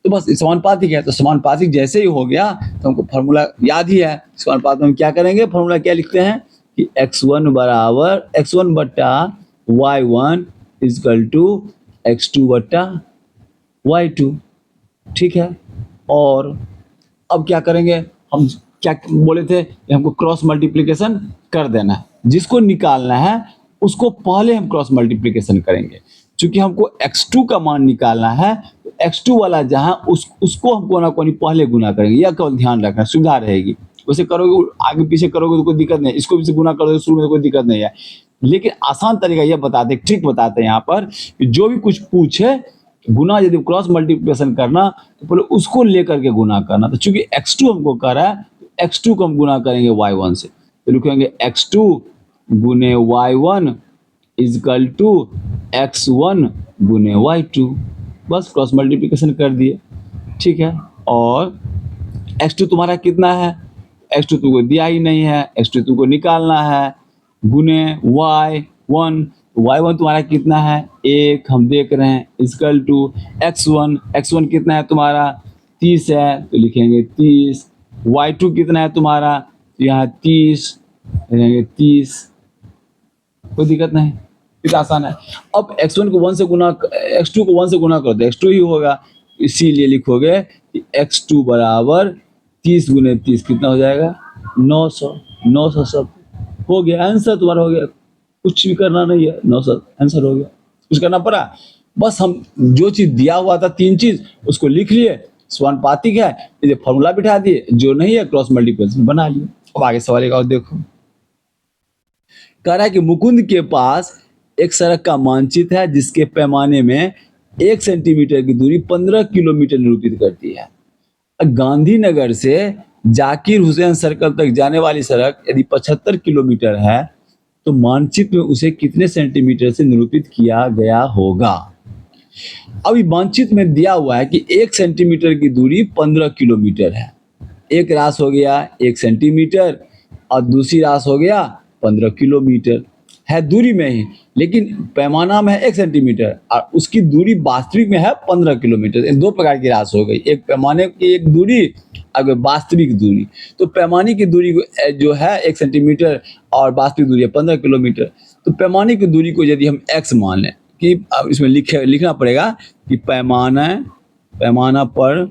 तो बस समानुपातिक है, तो समानुपातिक जैसे ही हो गया तो हमको फार्मूला याद ही है। समानुपात में हम क्या करेंगे, फार्मूला क्या लिखते हैं कि x1 बराबर x1 बट्टा y1 इजकल टू x2 बट्टा y2, ठीक है। और अब क्या करेंगे, हम क्या बोले थे कि हमको क्रॉस मल्टीप्लिकेशन कर देना है, जिसको निकालना है उसको पहले हम क्रॉस मल्टीप्लिकेशन करेंगे। चूंकि हमको x2 का मान निकालना है x2 वाला जहां उसको हमको ना कोई पहले गुना करेंगे, यह केवल ध्यान रखना, सुविधा रहेगी। वैसे करोगे आगे पीछे करोगे तो कोई दिक्कत नहीं, इसको भी से गुना करोगे शुरू में तो कोई दिक्कत नहीं है। लेकिन आसान तरीका ये बताते हैं, ट्रिक बताते हैं यहाँ पर कि जो भी कुछ पूछे गुना यदि क्रॉस मल्टीप्लिकेशन करना तो पहले उसको लेकर के गुना करना। तो चूंकि x2 हमको कर रहा है तो x2 को हम गुना करेंगे y1 से, तो लिखेंगे x2 गुने y1 इजकल टू x1 गुने y2, बस क्रॉस मल्टीप्लिकेशन कर दिए, ठीक है। और x2 तुम्हारा कितना है, x2 तुमको दिया ही नहीं है, x2 तुमको निकालना है, गुने y1, y1 तुम्हारा कितना है 1 हम देख रहे हैं, इजकल टू x1 कितना है तुम्हारा 30 है तो लिखेंगे 30, y2 कितना है तुम्हारा तो यहाँ 30 लिखेंगे 30, कोई दिक्कत नहीं, इतना आसान है। अब x1 को 1 से गुना, x2 को 1 से गुना करो तो x2 ही होगा, इसीलिए लिखोगे कि x2 बराबर 30 गुने 30 कितना हो जाएगा 900 सब हो गया, आंसर तुम्हारा हो गया, कुछ भी करना नहीं है, 900 आंसर हो गया। कुछ करना पड़ा, बस हम जो चीज दिया हुआ था 3 चीज उसको लिख लिए, समानुपातिक है ये फॉर्मूला बिठा दिए, जो नहीं है क्रॉस मल्टीप्लिकेशन बना लिए। अब आगे सवाल एक और देखो, कह रहा है कि मुकुंद के पास एक सड़क का मानचित्र है जिसके पैमाने में 1 सेंटीमीटर की दूरी 15 किलोमीटर निरूपित करती है। गांधीनगर से जाकिर हुसैन सर्कल तक जाने वाली सड़क यदि 75 किलोमीटर है तो मानचित्र में उसे कितने सेंटीमीटर से निरूपित किया गया होगा। अभी मानचित्र में दिया हुआ है कि 1 सेंटीमीटर की दूरी 15 किलोमीटर है, एक रास हो गया 1 सेंटीमीटर और दूसरी रास हो गया 15 किलोमीटर है दूरी में ही, लेकिन पैमाना में है 1 सेंटीमीटर और उसकी दूरी वास्तविक में है 15 किलोमीटर। इन दो प्रकार की रास हो गई, एक पैमाने की एक दूरी, अगर वास्तविक दूरी, तो पैमाने की दूरी जो है 1 सेंटीमीटर और वास्तविक दूरी है 15 किलोमीटर। तो पैमाने की दूरी को यदि हम x मान लें कि इसमें लिखना पड़ेगा कि पैमाना पर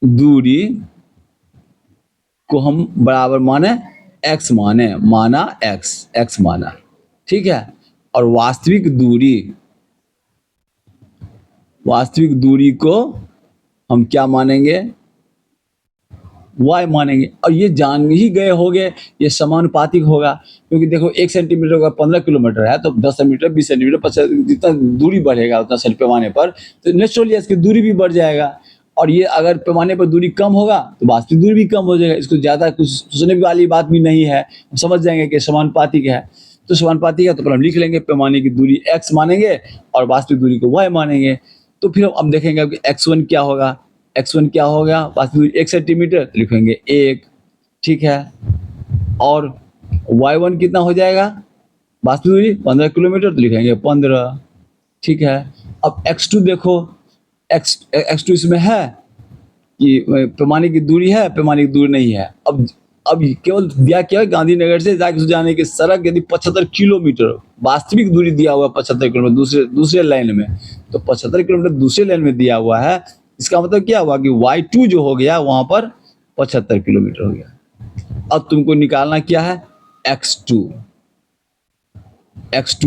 दूरी को हम बराबर माने x माना x माना, ठीक है। और वास्तविक दूरी को हम क्या मानेंगे y मानेंगे। और ये जान ही गए होंगे ये समानुपातिक होगा, क्योंकि देखो 1 सेंटीमीटर का 15 किलोमीटर है तो 10 सेंटीमीटर 20 सेंटीमीटर 50, जितना दूरी बढ़ेगा उतना पैमाने पर तो नेचुरली इसकी दूरी भी बढ़ जाएगा। और ये अगर पैमाने पर दूरी कम होगा तो वास्तविक दूरी भी कम हो जाएगा, इसको ज़्यादा कुछ सोचने वाली बात भी नहीं है, हम समझ जाएंगे कि समानुपातिक है। तो समानुपातिक है तो पहले हम लिख लेंगे पैमाने की दूरी x मानेंगे और वास्तविक दूरी को y मानेंगे। तो फिर हम देखेंगे कि x1 क्या होगा, वास्तविक दूरी 1 सेंटीमीटर तो लिखेंगे 1, ठीक है। और y1 कितना हो जाएगा, वास्तविक दूरी 15 किलोमीटर तो लिखेंगे 15, ठीक है। अब x2 देखो, x2 इसमें है कि पैमाने की दूरी है, पैमाने की दूरी नहीं है। अब केवल दिया क्या है, गांधीनगर से जाने की सड़क यदि 75 किलोमीटर, वास्तविक दूरी दिया हुआ है 75 किलोमीटर दूसरे लाइन में, तो 75 किलोमीटर दूसरे लाइन में दिया हुआ है, इसका मतलब क्या हुआ कि y2 जो हो गया वहां पर 75 किलोमीटर हो गया। अब तुमको निकालना क्या है x2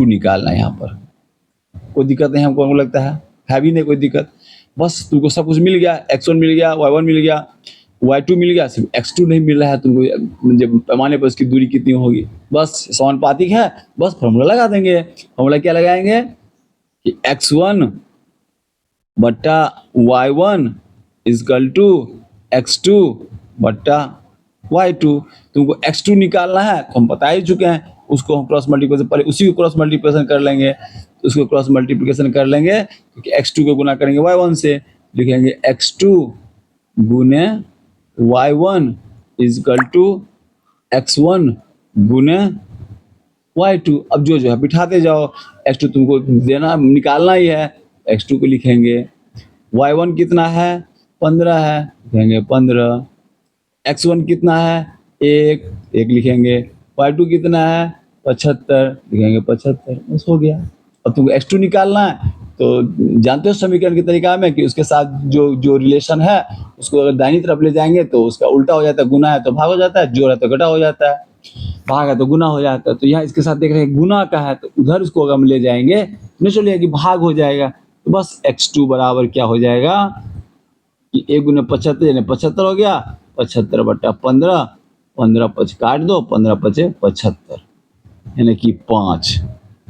निकालना है, यहाँ पर कोई दिक्कत नहीं हमको लगता है भी नहीं कोई दिक्कत, बस तुमको सब कुछ मिल गया, x1 मिल गया, y1 मिल गया, y2 मिल गया, सिर्फ x2 नहीं मिल रहा है तुमको, जब पैमाने पर उसकी दूरी कितनी होगी, बस समानुपातिक है, बस फॉर्मूला लगा देंगे। फॉर्मूला क्या लगाएंगे कि x1 बट्टा y1 इजकल टू x2 बट्टा y2। तुमको x2 निकालना है तो हम बता ही चुके हैं, उसको हम क्रॉस मल्टीप्लिकेशन, पहले उसी को क्रॉस मल्टीप्लिकेशन कर लेंगे, उसको क्रॉस मल्टीप्लिकेशन कर लेंगे क्योंकि x2 को गुना करेंगे y1 से, लिखेंगे x2 गुने y1 इजकल टू x1 गुने y2। अब जो है बिठाते जाओ, x2 तुमको देना निकालना ही है, x2 को लिखेंगे, y1 कितना है 15 है, लिखेंगे 15, x1 कितना है 1 लिखेंगे, y2 कितना है 75, लिखेंगे 75, बस हो गया। अब तुमको x2 निकालना है तो जानते हो समीकरण के तरीका में कि उसके साथ जो रिलेशन है उसको अगर दाहिनी तरफ ले जाएंगे तो उसका उल्टा हो जाता है, गुना है तो भाग हो जाता है, जोड़ है तो घटा हो जाता है, भाग है तो गुना हो जाता है। तो यहाँ इसके साथ देख रहे हैं गुना का है तो उधर उसको अगर हम ले जाएंगे नेचुरली कि भाग हो जाएगा, तो बस x2 बराबर क्या हो जाएगा कि 1 गुने 75 यानी 75 हो गया, 75/15, 15 5 काट दो, 15 5 75, यानी कि 5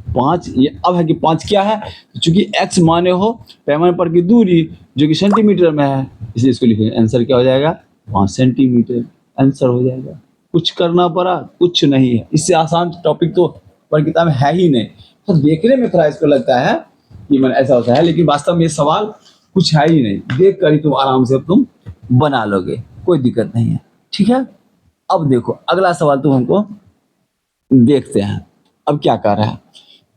5। ये अब है कि 5 क्या है, चूंकि x माने हो पैमाने पर की दूरी जो कि सेंटीमीटर में है, इसलिए इसको लिखेंगे। आंसर क्या हो जाएगा, 5 सेंटीमीटर आंसर हो जाएगा। कुछ करना पड़ा, कुछ नहीं है। इससे आसान टॉपिक तो पर किताब में है ही नहीं। तो देखने में थोड़ा इसको लगता है कि मन ऐसा होता है, लेकिन वास्तव में ये सवाल कुछ है ही नहीं। देख कर ही तुम आराम से तुम बना लोगे, कोई दिक्कत नहीं है। ठीक है, अब देखो अगला सवाल तुम हमको देखते हैं। अब क्या कह रहा है,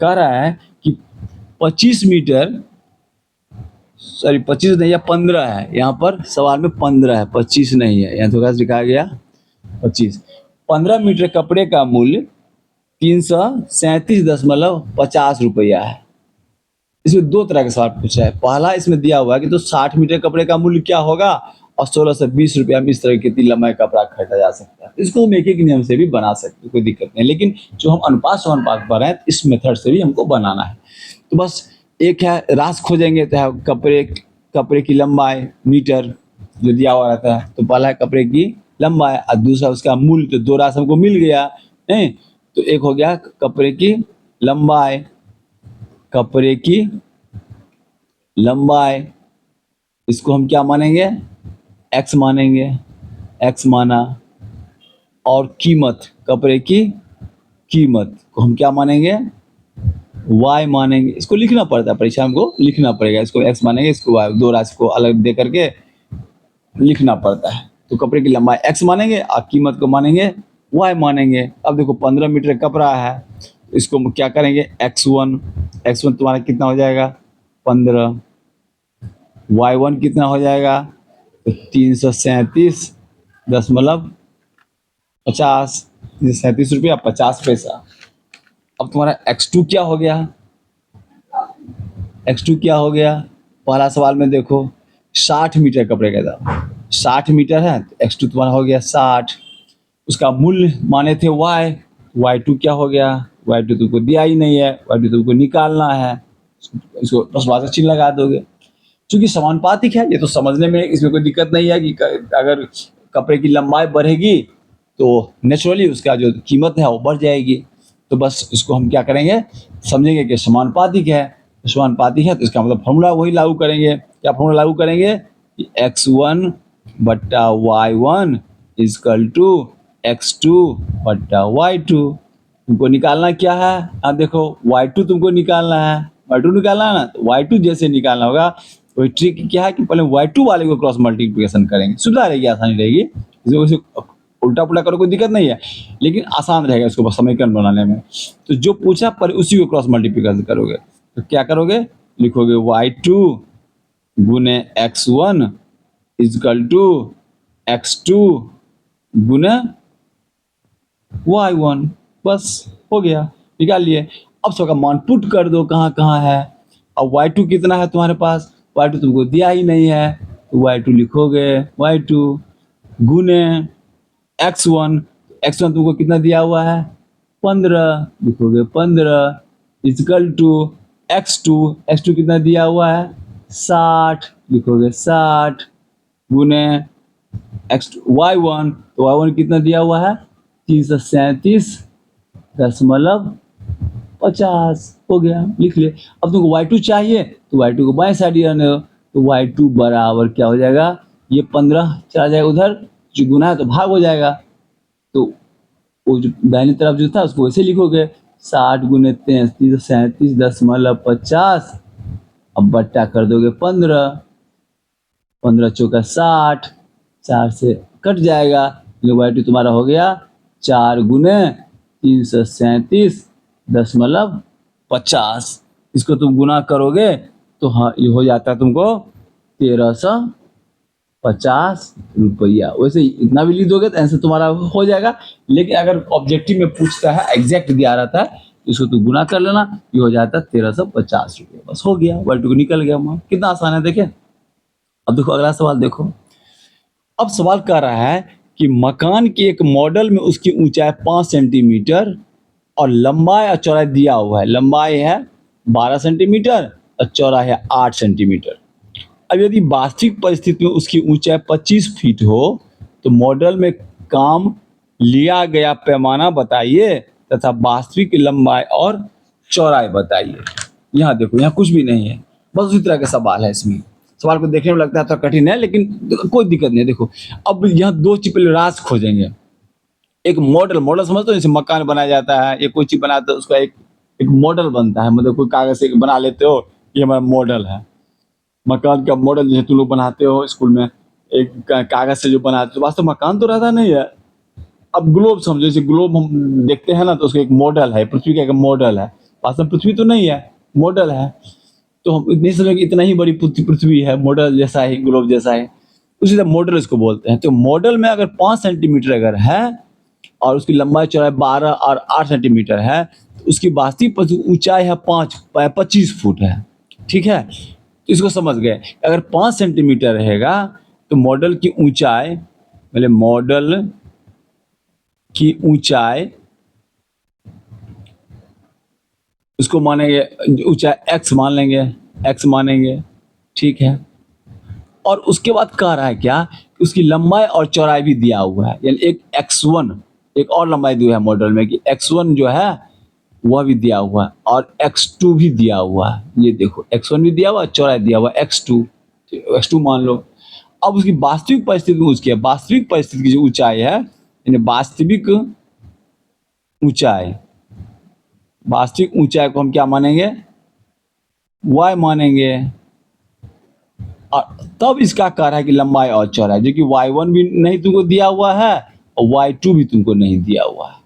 कह रहा है कि 25 मीटर, सॉरी 25 नहीं है 15 है, यहाँ पर सवाल में 15 है, 25 नहीं है, यहाँ थोड़ा सा लिखा गया 25। 15 मीटर कपड़े का मूल्य 337.50 रुपया है। इसमें दो तरह के सवाल पूछा है। पहला इसमें दिया हुआ है कि तो 60 मीटर कपड़े का मूल्य क्या होगा, और 1620 रुपया में इस तरह कितनी लंबाई कपड़ा खरीदा जा सकता है। इसको हम एक एक नियम से भी बना सकते हैं, कोई दिक्कत नहीं। लेकिन जो हम अनुपात समानुपात पर हैं, इस मेथड से भी हमको बनाना है। तो बस एक है राशि खोजेंगे, तो है कपड़े की लंबाई मीटर जो दिया हुआ रहता है। तो पहला है कपड़े की लंबाई और दूसरा उसका मूल्य। तो दो राशि हमको मिल गया नहीं, तो एक हो गया कपड़े की लंबाई, कपड़े की लंबाई, इसको हम क्या मानेंगे, x मानेंगे, x माना। और कीमत, कपड़े की कीमत को हम क्या मानेंगे, y मानेंगे। इसको लिखना पड़ता है, परीक्षा में को लिखना पड़ेगा। इसको x मानेंगे, इसको y, दो राशि को अलग दे करके लिखना पड़ता है। तो कपड़े की लंबाई x मानेंगे और कीमत को मानेंगे y मानेंगे। अब देखो 15 मीटर कपड़ा है, इसको हम क्या करेंगे, x1 तुम्हारा कितना हो जाएगा 15, y1 कितना हो जाएगा, तो 337.50, 37 रुपया 50 पैसा। अब तुम्हारा x2 क्या हो गया, x2 क्या हो गया, पहला सवाल में देखो 60 मीटर कपड़े का दाम, 60 मीटर है, तो x2 तुम्हारा हो गया 60। उसका मूल्य माने थे y, y2 क्या हो गया, y2 तुमको दिया ही नहीं है, y2 तुमको निकालना है। इसको बस वाचक चिन्ह लगा दोगे। चूंकि समानुपातिक है, ये तो समझने में इसमें कोई दिक्कत नहीं है कि अगर कपड़े की लंबाई बढ़ेगी तो नेचुरली उसका जो कीमत है वो बढ़ जाएगी। तो बस इसको हम क्या करेंगे, समझेंगे कि समानुपातिक है। समानुपातिक है तो इसका मतलब फॉर्मूला वही लागू करेंगे। क्या फॉर्मूला लागू करेंगे कि x1 बट्टा y1 इजकल टू x2 बट्टा y2। तुमको निकालना क्या है, अब देखो y2 तुमको निकालना है, y2 निकालना है ना, तो y2 जैसे निकालना होगा वही ट्रिक क्या है कि पहले y2 वाले को क्रॉस मल्टीप्लिकेशन करेंगे, सुविधा रहेगी, आसानी रहेगी। इसको उल्टा पुल्टा करो कोई दिक्कत नहीं है, लेकिन आसान रहेगा इसको बस समीकरण बनाने में। तो जो पूछा पर उसी को क्रॉस मल्टीप्लिकेशन करोगे, तो क्या करोगे, लिखोगे y2 गुने x1 इजकल टू x2 गुने y1, बस हो गया, निकाल लिए। अब सबका मान पुट कर दो कहाँ कहाँ है। अब y2 कितना है तुम्हारे पास, y2 तुमको दिया ही नहीं है, तो y2 लिखोगे y2 गुने x1, x1 तुमको कितना दिया हुआ है 15, लिखोगे 15 इजकल टू x2 कितना दिया हुआ है 60, लिखोगे 60 गुने y1, तो y1 कितना दिया हुआ है 337.50, हो गया, लिख लिए। अब तुमको y2 चाहिए तो y2 को बाएं साइड रहने दो, तो y2 बराबर क्या हो जाएगा, ये 15 चला जाएगा उधर, जो गुना है तो भाग हो जाएगा, तो वो जो दाहिनी तरफ जो था उसको वैसे लिखोगे 60 गुने 37.50, अब बट्टा कर दोगे 15, 15 चौका 60, 4 से कट जाएगा, y2 तुम्हारा हो गया 4 गुने 337.50। इसको तुम गुना करोगे तो हाँ ये हो जाता है तुमको 1350 रुपया। वैसे इतना भी लिख दोगे तो आंसर तुम्हारा हो जाएगा, लेकिन अगर ऑब्जेक्टिव में पूछता है एग्जैक्ट दिया रहता है इसको तो गुना कर लेना, ये हो जाता है 1350 रुपये, बस हो गया, y2 को निकल गया वहाँ। कितना आसान है देखे। अब देखो अगला सवाल देखो। अब सवाल कर रहा है कि मकान के एक मॉडल में उसकी ऊंचाई 5 सेंटीमीटर और लंबाई और चौड़ाई दिया हुआ है। लंबाई है 12 सेंटीमीटर और चौड़ाई है 8 सेंटीमीटर। अब यदि वास्तविक परिस्थिति में उसकी ऊंचाई 25 फीट हो तो तो मॉडल में काम लिया गया पैमाना बताइए तथा वास्तविक लंबाई और चौड़ाई बताइए। यहाँ देखो, यहाँ कुछ भी नहीं है, बस उसी तरह का सवाल है। इसमें सवाल को देखने में लगता है थोड़ा कठिन है, लेकिन कोई दिक्कत नहीं है। देखो, अब यहाँ दो चीज पहले रास खोजेंगे। एक मॉडल, मॉडल समझते हो, जैसे मकान बनाया जाता है या कोई चीज बनाते हो, उसका एक एक मॉडल बनता है। मतलब कोई कागज से बना लेते हो, ये हमारा मॉडल है। मकान का मॉडल जैसे तुम लोग बनाते हो स्कूल में, एक कागज से जो बनाते हो, वास्तव मकान तो रहता नहीं है। अब ग्लोब समझो, जैसे ग्लोब हम देखते हैं ना, तो उसका एक मॉडल है, पृथ्वी का एक मॉडल है। वास्तव में पृथ्वी तो नहीं है, मॉडल है। तो हम इतनी समझो कि इतना ही बड़ी पृथ्वी है, मॉडल जैसा है, ग्लोब जैसा है, उसी तरह मॉडल इसको बोलते हैं। तो मॉडल में अगर 5 सेंटीमीटर अगर है और उसकी लंबाई चौड़ाई 12 और 8 सेंटीमीटर है, तो उसकी वास्तविक ऊंचाई है 25 फुट है। ठीक है, तो इसको समझ गए। अगर 5 सेंटीमीटर रहेगा तो मॉडल की ऊंचाई, मतलब मॉडल की ऊंचाई उसको मानेंगे, ऊंचाई x मान लेंगे, x मानेंगे। ठीक है, और उसके बाद कह रहा है क्या, उसकी लंबाई और चौड़ाई भी दिया हुआ है। यानी एक x1, एक और लंबाई दी है मॉडल में कि x1 जो है वह भी दिया हुआ है और x2 भी दिया हुआ है। ये देखो, x1 भी दिया हुआ है, चौड़ाई दिया हुआ है x2 मान लो। अब उसकी वास्तविक परिस्थिति में, उसकी वास्तविक परिस्थिति की जो ऊंचाई है, यानी वास्तविक ऊंचाई, वास्तविक ऊंचाई को हम क्या मानेंगे, y मानेंगे। और तब इसका कह रहा है कि लंबाई और चौड़ाई, जो कि y1 भी नहीं तुमको दिया हुआ है और y2 भी तुमको नहीं दिया हुआ है।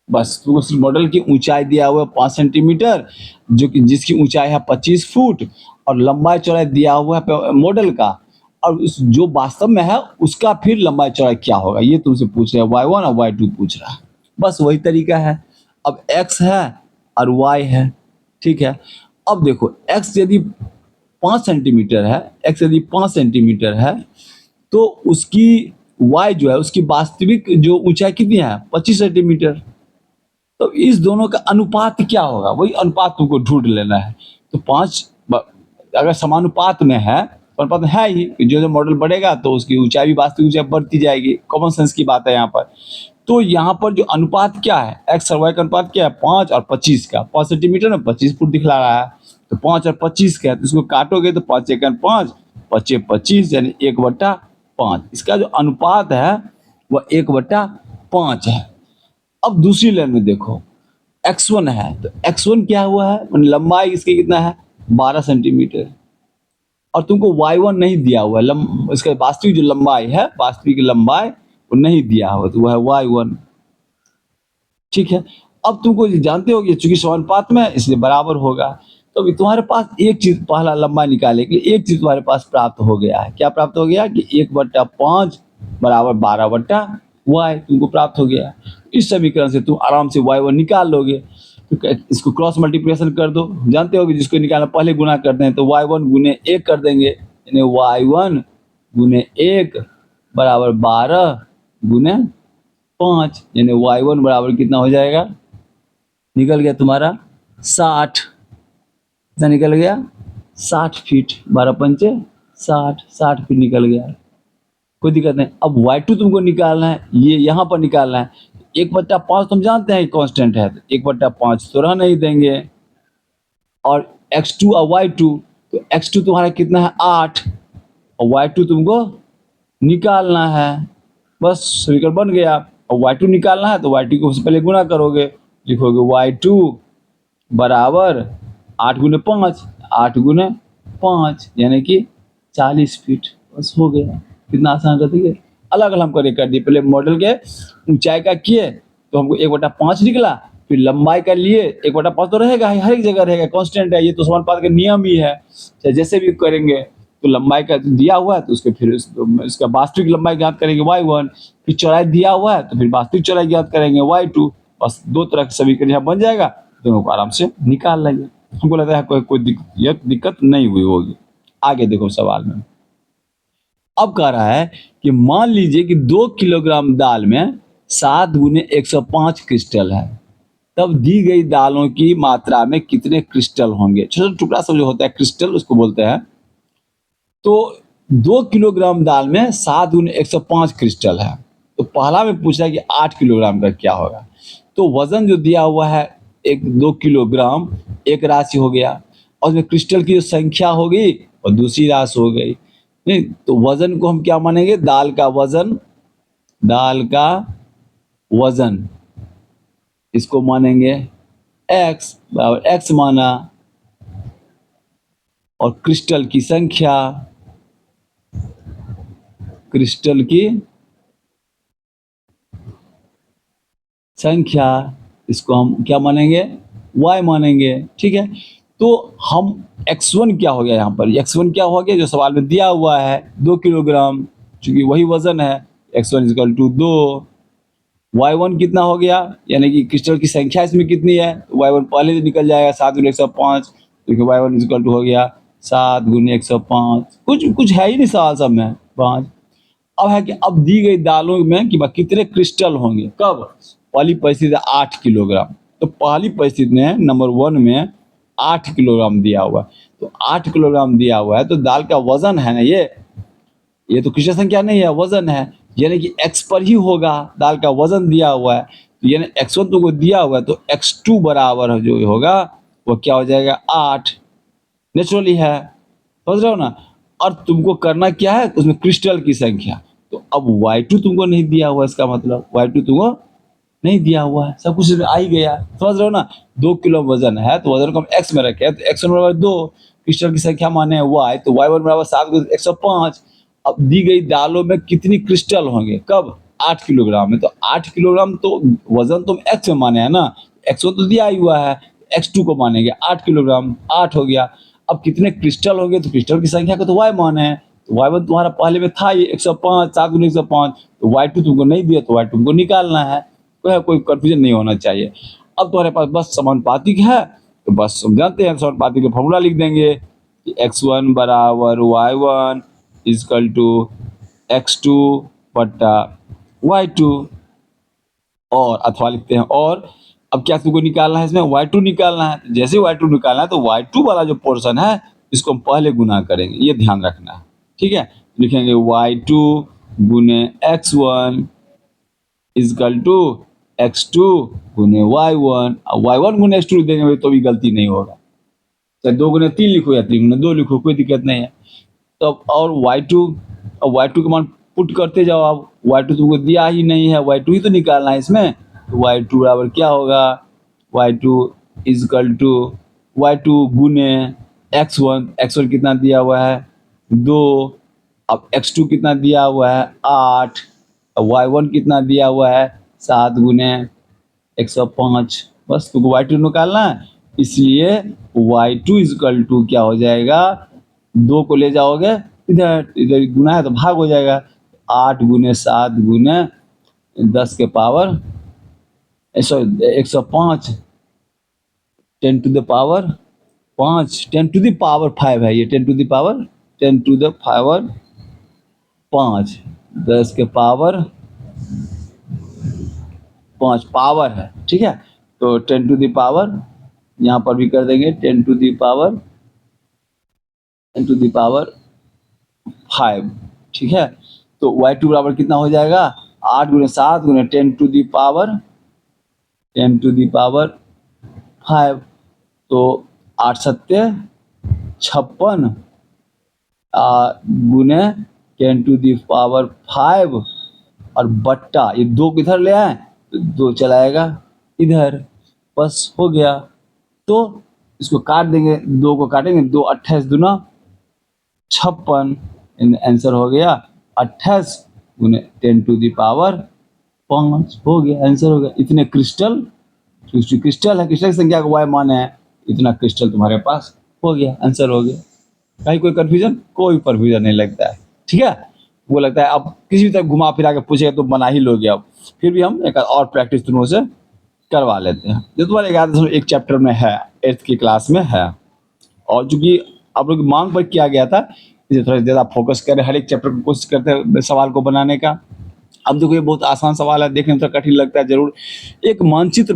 बस तुमको सिर्फ मॉडल की ऊंचाई दिया हुआ है 5 सेंटीमीटर, जो कि जिसकी ऊंचाई है 25 फुट, और लंबाई चौड़ाई दिया हुआ है मॉडल का, और जो वास्तव में है उसका फिर लंबाई चौड़ाई क्या होगा, ये तुमसे पूछ रहे हैं। y1 और y2 पूछ रहा है। बस वही तरीका है। अब x है और y है। ठीक है, अब देखो, x यदि 5 सेंटीमीटर है, x यदि 5 सेंटीमीटर है, तो उसकी y जो है, उसकी वास्तविक जो ऊंचाई कितनी है, 25 सेंटीमीटर। तो इस दोनों का अनुपात क्या होगा, वही अनुपात तुमको ढूंढ लेना है। तो 5 अगर समानुपात में है, अनुपात में है ही, जो जो मॉडल बढ़ेगा तो उसकी ऊंचाई भी, वास्तविक ऊंचाई बढ़ती जाएगी। कॉमन सेंस की बात है यहाँ पर। तो यहाँ पर जो अनुपात क्या है, एक्स और वाई का अनुपात क्या है, 5 और 25 का। 5 सेंटीमीटर में 25 फुट दिखला रहा है, तो 5 और 25 का है, तो इसको काटोगे तो 5 एकन 5, 5 25, यानी 1/5। इसका जो अनुपात है वह 1/5 है। अब दूसरी लाइन में देखो, x1 है, तो x1 क्या हुआ है, लंबाई इसकी कितना है, 12 सेंटीमीटर, और तुमको y1 नहीं दिया हुआ है। इसका वास्तविक जो लंबाई है, वास्तविक लंबाई वो नहीं दिया हुआ, तो वह है y1। ठीक है, अब तुमको जानते हो कि चूंकि समानुपात में इसलिए बराबर होगा। तो अभी तुम्हारे पास एक चीज, पहला लंबाई निकालने के लिए एक चीज तुम्हारे पास प्राप्त हो गया है। क्या प्राप्त हो गया कि 1/5 बराबर 12/y तुमको प्राप्त हो गया। इस समीकरण से तुम आराम से y1 निकाल लोगे। तो इसको क्रॉस मल्टीप्लिकेशन कर दो, जानते हो कि जिसको निकालना पहले गुना करते हैं, तो y1 गुने 1 कर देंगे, यानी y1 गुने 1 बराबर 12 गुने 5, यानी y1 बराबर कितना हो जाएगा, निकल गया तुम्हारा 60। कितना निकल गया, 60 फीट। 12 पंचे 60 फीट निकल गया, कोई दिक्कत नहीं। अब y2 तुमको निकालना है, ये यहाँ पर निकालना है। 1/5 तुम जानते हैं कांस्टेंट है, तो 1/5 तो रह नहीं देंगे। और x2 और y2, तो x2 तुम्हारा कितना है 8, और y2 तुमको निकालना है। बस समीकरण बन गया। और y2 निकालना है तो y2 को सबसे पहले गुना करोगे, लिखोगे y2 बराबर 8 गुने 5, 8 गुने 5 यानी कि 40 फीट। बस हो गया। कितना आसान रहती है। अलग अलग हम कर दिए। पहले मॉडल के ऊंचाई का किए तो हमको 1/5 निकला, फिर लंबाई का लिए 1/5 तो रहेगा, हर एक जगह रहेगा, कांस्टेंट है, ये तो समानुपात का नियम ही है। चाहे जैसे भी करेंगे, तो लंबाई का दिया हुआ है तो उसके फिर इसका वास्तविक लंबाई ज्ञात करेंगे y1, फिर चौड़ाई दिया हुआ है तो फिर वास्तविक चौड़ाई ज्ञात करेंगे y2। बस दो तरह के समीकरण यहाँ बन जाएगा, दोनों को आराम से निकाल लेंगे। हमको लगता है कोई दिक्कत नहीं हुई होगी। आगे देखो सवाल में, अब कह रहा है कि मान लीजिए कि 2 किलोग्राम दाल में 7 गुने 105 क्रिस्टल है, तब दी गई दालों की मात्रा में कितने क्रिस्टल होंगे। छोटा टुकड़ा सब जो होता है क्रिस्टल, उसको बोलते हैं। तो 2 किलोग्राम दाल में 7 गुने 105 क्रिस्टल है, तो पहला में पूछा कि 8 किलोग्राम का क्या होगा। तो वजन जो दिया हुआ है 2 किलोग्राम एक राशि हो गया, और उसमें क्रिस्टल की जो संख्या होगी और दूसरी राशि हो गई। नहीं, तो वजन को हम क्या मानेंगे, दाल का वजन, दाल का वजन इसको मानेंगे x बराबर x माना, और क्रिस्टल की संख्या, क्रिस्टल की संख्या इसको हम क्या मानेंगे, y मानेंगे। ठीक है, तो हम x1 क्या हो गया, यहाँ पर x1 क्या हो गया जो सवाल में दिया हुआ है 2 किलोग्राम, चूंकि वही वजन है, x1 इक्वल टू 2। y1 कितना हो गया, यानी कि क्रिस्टल की संख्या इसमें कितनी है, तो y1 पहले से निकल जाएगा 7 गुने 105, क्योंकि y1 इक्वल टू हो गया 7 गुने 105, कुछ है ही नहीं सवाल सब में 5। अब है कि अब दी गई दालों में कि कितने क्रिस्टल होंगे, कब, पहली परिस्थिति 8 किलोग्राम, तो पहली परिस्थिति में नंबर 1 में 8 किलोग्राम दिया हुआ है, तो 8 किलोग्राम दिया हुआ है, तो दाल का वजन है ना, ये तो क्रिस्टल संख्या नहीं है, वजन है, यानी कि x पर ही होगा, दाल का वजन दिया हुआ है, तो यानी x1 तो को दिया हुआ है, तो x2 बराबर जो होगा वो क्या हो जाएगा 8, नेचुरली है, समझ रहे हो ना। और तुमको करना क्या है, उसमें क्रिस्टल की संख्या, तो अब y2 तुमको नहीं दिया हुआ, इसका मतलब y2 तुमको नहीं दिया हुआ है, सब कुछ इसमें आ ही गया, समझ रहे हो ना। 2 किलो वजन है, तो वजन को हम x में रखे, तो x1 बराबर 2, क्रिस्टल की संख्या माने y, तो y1 बराबर 7 गुने 105। अब दी गई दालों में कितनी क्रिस्टल होंगे, कब, 8 किलोग्राम में, तो 8 किलोग्राम तो वजन तुम x में माने है ना, x1 तो दिया ही हुआ है, x2 को मानेंगे 8 किलोग्राम, 8 हो गया। अब कितने क्रिस्टल होंगे, तो क्रिस्टल की संख्या को तो y माने हैं, तो y1 तुम्हारा पहले में था ही 105, 7 गुने 105, तो y2 तुमको नहीं दिया, तो y2 तुमको निकालना है, कोई कंफ्यूजन नहीं होना चाहिए। अब तुम्हारे पास बस समानुपातिक है, तो बस समझाते हैं, समानुपातिक का फॉर्मूला लिख देंगे कि x1 बराबर y1 इजकल टू x2 बट्टा y2, और अथवा लिखते हैं, और अब क्या तुमको निकालना है, इसमें y2 निकालना है, जैसे y2 निकालना है तो y2 वाला जो पोर्शन है इसको हम पहले गुना करेंगे, ये ध्यान रखना है। ठीक है, लिखेंगे y2 गुने x1 इजकल टू x2 गुने y1, y1 गुने x2 देंगे तो भी गलती नहीं होगा, चाहे 2 गुने 3 लिखो या 3 गुने 2 लिखो, कोई दिक्कत नहीं है। तो और y2, अब y2 के मान पुट करते जाओ, अब y2 तुमको दिया ही नहीं है, y2 ही तो निकालना है इसमें, तो y2 बराबर क्या होगा, y2 इजकल टू y2 गुने x1 कितना दिया हुआ है 2, अब x2 कितना दिया हुआ है 8, y1 कितना दिया हुआ है 7 गुने 105, बस तुमको y2 निकालना है, इसलिए y2 इजकल टू क्या हो जाएगा, 2 को ले जाओगे इधर, इधर गुना है तो भाग हो जाएगा, 8 गुने 7 गुने 10 के power 105, 10 to the power 5, 10 to the power 5 है ये, 10 to the power 10 to the power 5, 10 के पावर 5 पावर है। ठीक है, तो 10 टू द पावर यहाँ पर भी कर देंगे 10 टू द पावर 5। ठीक है, तो y2 बराबर कितना हो जाएगा, 8 गुने 7 गुने 10 टू द पावर 5, तो 8 सत्ते 56 गुने 10 टू द पावर 5, और बट्टा ये 2 किधर ले आए, तो 2 चलाएगा इधर, बस हो गया। तो इसको काट देंगे, 2 को काटेंगे, 2 28 दूना 56, आंसर हो गया 28 गुने 10 टू द पावर 5, हो गया, आंसर हो गया। इतने क्रिस्टल है, क्रिस्टल की संख्या को y माने है, इतना क्रिस्टल तुम्हारे पास हो गया, आंसर हो गया। कहीं कोई कंफ्यूजन, कोई कंफ्यूजन नहीं लगता है। ठीक है, वो लगता है अब किसी भी तरह घुमा फिरा के पूछेगा तो बना ही लोगे, अब फिर भी हम एक और प्रैक्टिस तुम से करवा लेते हैं, जो तुम्हारे 11 एक चैप्टर में है, 8th की क्लास में है, और चूंकि आप लोग मांग पर किया गया था, इसे थोड़ा ज़्यादा फोकस करें, हर एक चैप्टर को कोशिश करते हैं सवाल को बनाने का। अब देखो ये बहुत आसान सवाल है, देखने में तो कठिन लगता है जरूर। एक मानचित्र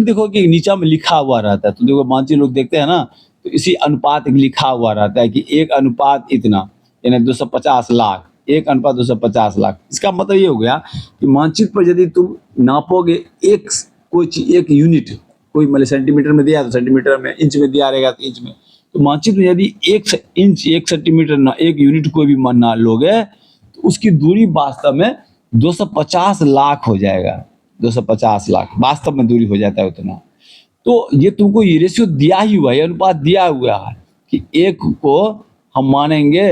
देखो कि नीचा में लिखा हुआ रहता है, तो देखो मानचित्र लोग देखते हैं ना, तो इसी अनुपात लिखा हुआ रहता है कि 1 अनुपात इतना, यानी 250 लाख, 1:250 लाख। इसका मतलब ये हो गया कि मानचित्र पर यदि तुम नापोगे एक कोई चीज, एक यूनिट, कोई मतलब सेंटीमीटर में दिया तो सेंटीमीटर में, इंच में दिया रहेगा तो इंच में, तो मानचित्र में यदि 1 इंच 1 सेंटीमीटर ना, एक यूनिट कोई भी मान लोगे तो उसकी दूरी वास्तव में 250 लाख हो जाएगा। 250 लाख वास्तव में दूरी हो जाता है उतना। तो ये तुमको ये रेशियो दिया ही हुआ है, अनुपात दिया हुआ है कि एक को हम मानेंगे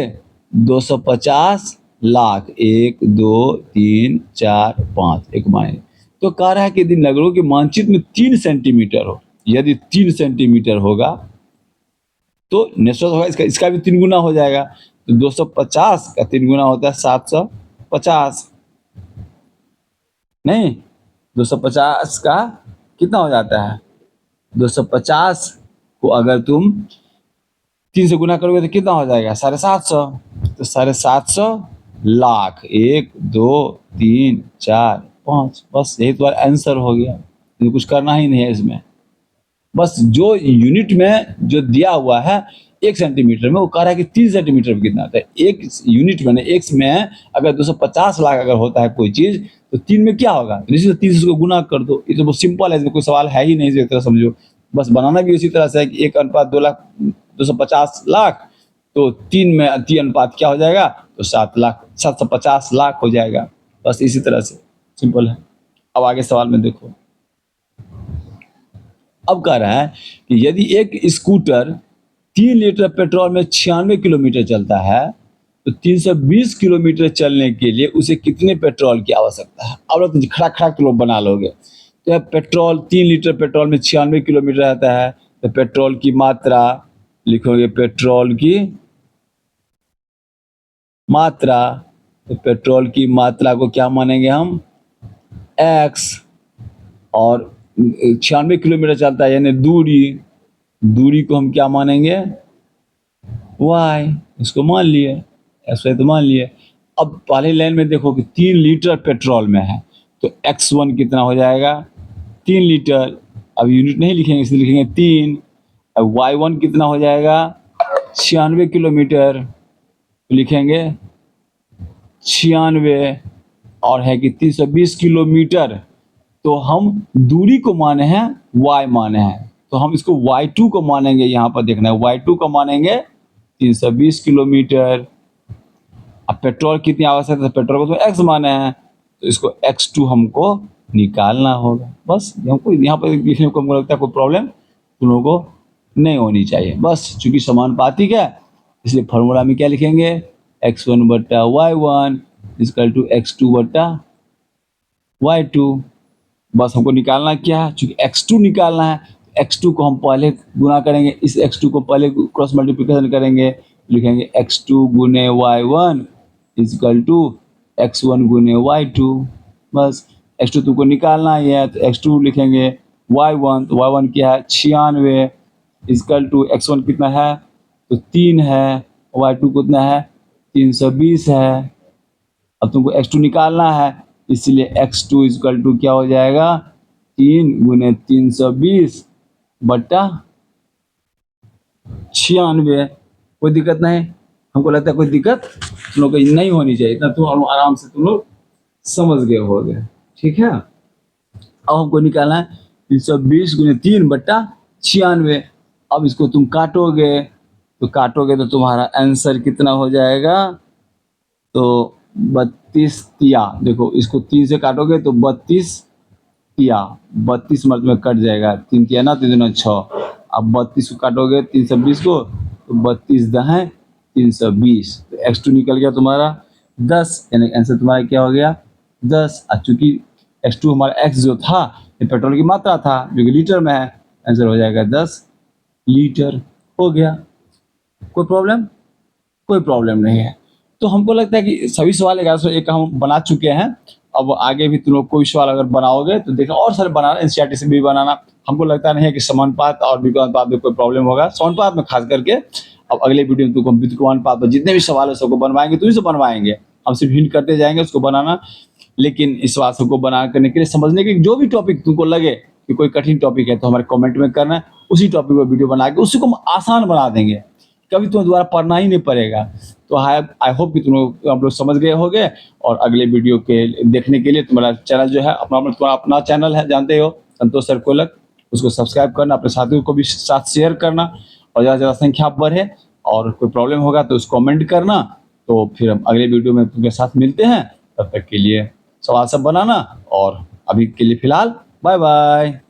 250 लाख, 1 2 3 4 5 एक मानेंगे। तो कह रहा है कि यदि नगरों के मानचित्र में 3 सेंटीमीटर हो, यदि 3 सेंटीमीटर होगा तो नेशनल होगा, इसका भी 3 गुना हो जाएगा। तो 250 का 3 गुना होता है 750, नहीं 250 का कितना हो जाता है, 250 को अगर तुम 3 से गुना करोगे तो कितना हो जाएगा, 750। तो 750 लाख, 1 2 3 4 5, बस यही तुम्हारा आंसर हो गया। तो कुछ करना ही नहीं है इसमें, बस जो यूनिट में जो दिया हुआ है 1 सेंटीमीटर में, वो कह रहा है कि 3 सेंटीमीटर में कितना आता है। एक यूनिट में, एक में अगर 250 लाख अगर होता है कोई चीज तो 3 में क्या होगा, तो 3 से उसको गुना कर दो। ये तो बहुत सिंपल है, इसमें कोई सवाल है ही नहीं, इस तरह समझो। बस बनाना भी उसी तरह से है कि 1:250 लाख, तो 3 में 3 अनुपात क्या हो जाएगा, तो 750 लाख हो जाएगा। बस इसी तरह से सिंपल है। अब आगे सवाल में देखो, अब कह रहा है कि यदि एक स्कूटर 3 लीटर पेट्रोल में 96 किलोमीटर चलता है तो 320 किलोमीटर चलने के लिए उसे कितने पेट्रोल की आवश्यकता है। अब तो खड़ा खड़ा किलो बना लोगे, तो पेट्रोल 3 लीटर पेट्रोल में 96 किलोमीटर रहता है, तो पेट्रोल की मात्रा लिखोगे, पेट्रोल की मात्रा, तो पेट्रोल की मात्रा को क्या मानेंगे हम, x, और 96 किलोमीटर चलता है यानी दूरी को हम क्या मानेंगे, y, इसको मान लिए, ऐसे तो मान लिए। अब पहले लाइन में देखो कि 3 लीटर पेट्रोल में है, तो x1 कितना हो जाएगा, 3 लीटर। अब यूनिट नहीं लिखेंगे इसलिए लिखेंगे 3। अब y1 कितना हो जाएगा, 96 किलोमीटर, तो लिखेंगे 96, और है कि 320 किलोमीटर, तो हम दूरी को माने हैं, y माने हैं, तो हम इसको y2 को मानेंगे। यहाँ पर देखना है, y2 को मानेंगे 320 किलोमीटर। अब पेट्रोल कितनी आवश्यकता है, पेट्रोल को तो x माने हैं, तो इसको x2 हमको निकालना होगा। बस हमको यहाँ पर लिखने को हमको लगता है कोई प्रॉब्लम तुम लोगों को नहीं होनी चाहिए। बस चूंकि समानुपातिक है इसलिए फॉर्मूला में क्या लिखेंगे, x1 बट्टा y1 इक्वल टू x2 बट्टा y2। बस हमको निकालना क्या है, चूंकि x2 निकालना है, x2 को हम पहले गुना करेंगे, इस x2 को पहले क्रॉस मल्टीप्लिकेशन करेंगे, लिखेंगे x2 गुने y1 इक्वल टू x1 गुने y2। बस x2 तुमको निकालना ही है, तो x2 लिखेंगे y1, तो y1 क्या है 96 इक्वल टू x1 कितना है, तो 3 है, y2 कितना है 320 है। अब तुमको x2 निकालना है, इसलिए x2 इक्वल टू क्या हो जाएगा, 3 गुने 320 बट्टा 96। कोई दिक्कत नहीं, हमको लगता है कोई दिक्कत तुम लोग को नहीं होनी चाहिए, इतना तुम आराम से तुम लोग समझ गए होगे। ठीक है, अब हमको निकालना है 320 गुने 3 बट्टा 96। अब इसको तुम काटोगे तो तुम्हारा आंसर कितना हो जाएगा, तो 32 तिया, देखो इसको 3 से काटोगे तो 32 तिया, 32 मतलब में कट जाएगा, 3 तिया ना 3 दूना 6। अब 32 को काटोगे 320 को, तो 32 दहें 320, तो x2 निकल गया तुम्हारा 10, यानी आंसर तुम्हारा क्या हो गया 10। और चूंकि x2 हमारा x जो था ये पेट्रोल की मात्रा था जो कि लीटर में है, आंसर हो जाएगा 10 लीटर। हो गया, कोई प्रॉब्लम नहीं है। तो हमको लगता है कि सभी सवाल 1101 का हम बना चुके हैं। अब आगे भी तुम लोग कोई सवाल अगर बनाओगे तो देखना, और सारे बनाना, एनसीईआरटी से भी बनाना। हमको लगता नहीं है कि समानुपात और विकर्णानुपात में कोई प्रॉब्लम होगा, समानुपात में खास करके। अब अगले वीडियो में तुमको विकर्णानुपात पर जितने भी सवाल है सबको बनवाएंगे, तुम से बनवाएंगे, हम सिर्फ हिंट करते जाएंगे उसको बनाना। लेकिन इस बात सबको बना करने के लिए, समझने के जो भी टॉपिक तुमको लगे कि कोई कठिन टॉपिक है तो हमारे कमेंट में करना, उसी टॉपिक पर वीडियो बना के उसी को हम आसान बना देंगे। कभी तुम्हें दोबारा पढ़ना ही नहीं पड़ेगा। तो आई होप कि आप लोग समझ गए होंगे। और अगले वीडियो के देखने के लिए तुम्हारा चैनल जो है तुम्हारा अपना चैनल है, जानते हो, संतोष सर कोलक, उसको सब्सक्राइब करना, अपने साथियों को भी साथ शेयर करना, और ज़्यादा से ज़्यादा संख्या बढ़े। और कोई प्रॉब्लम होगा तो उसको कमेंट करना। तो फिर हम अगले वीडियो में तुमके साथ मिलते हैं। तब तक के लिए सवाल सब बनाना, और अभी के लिए फिलहाल बाय बाय।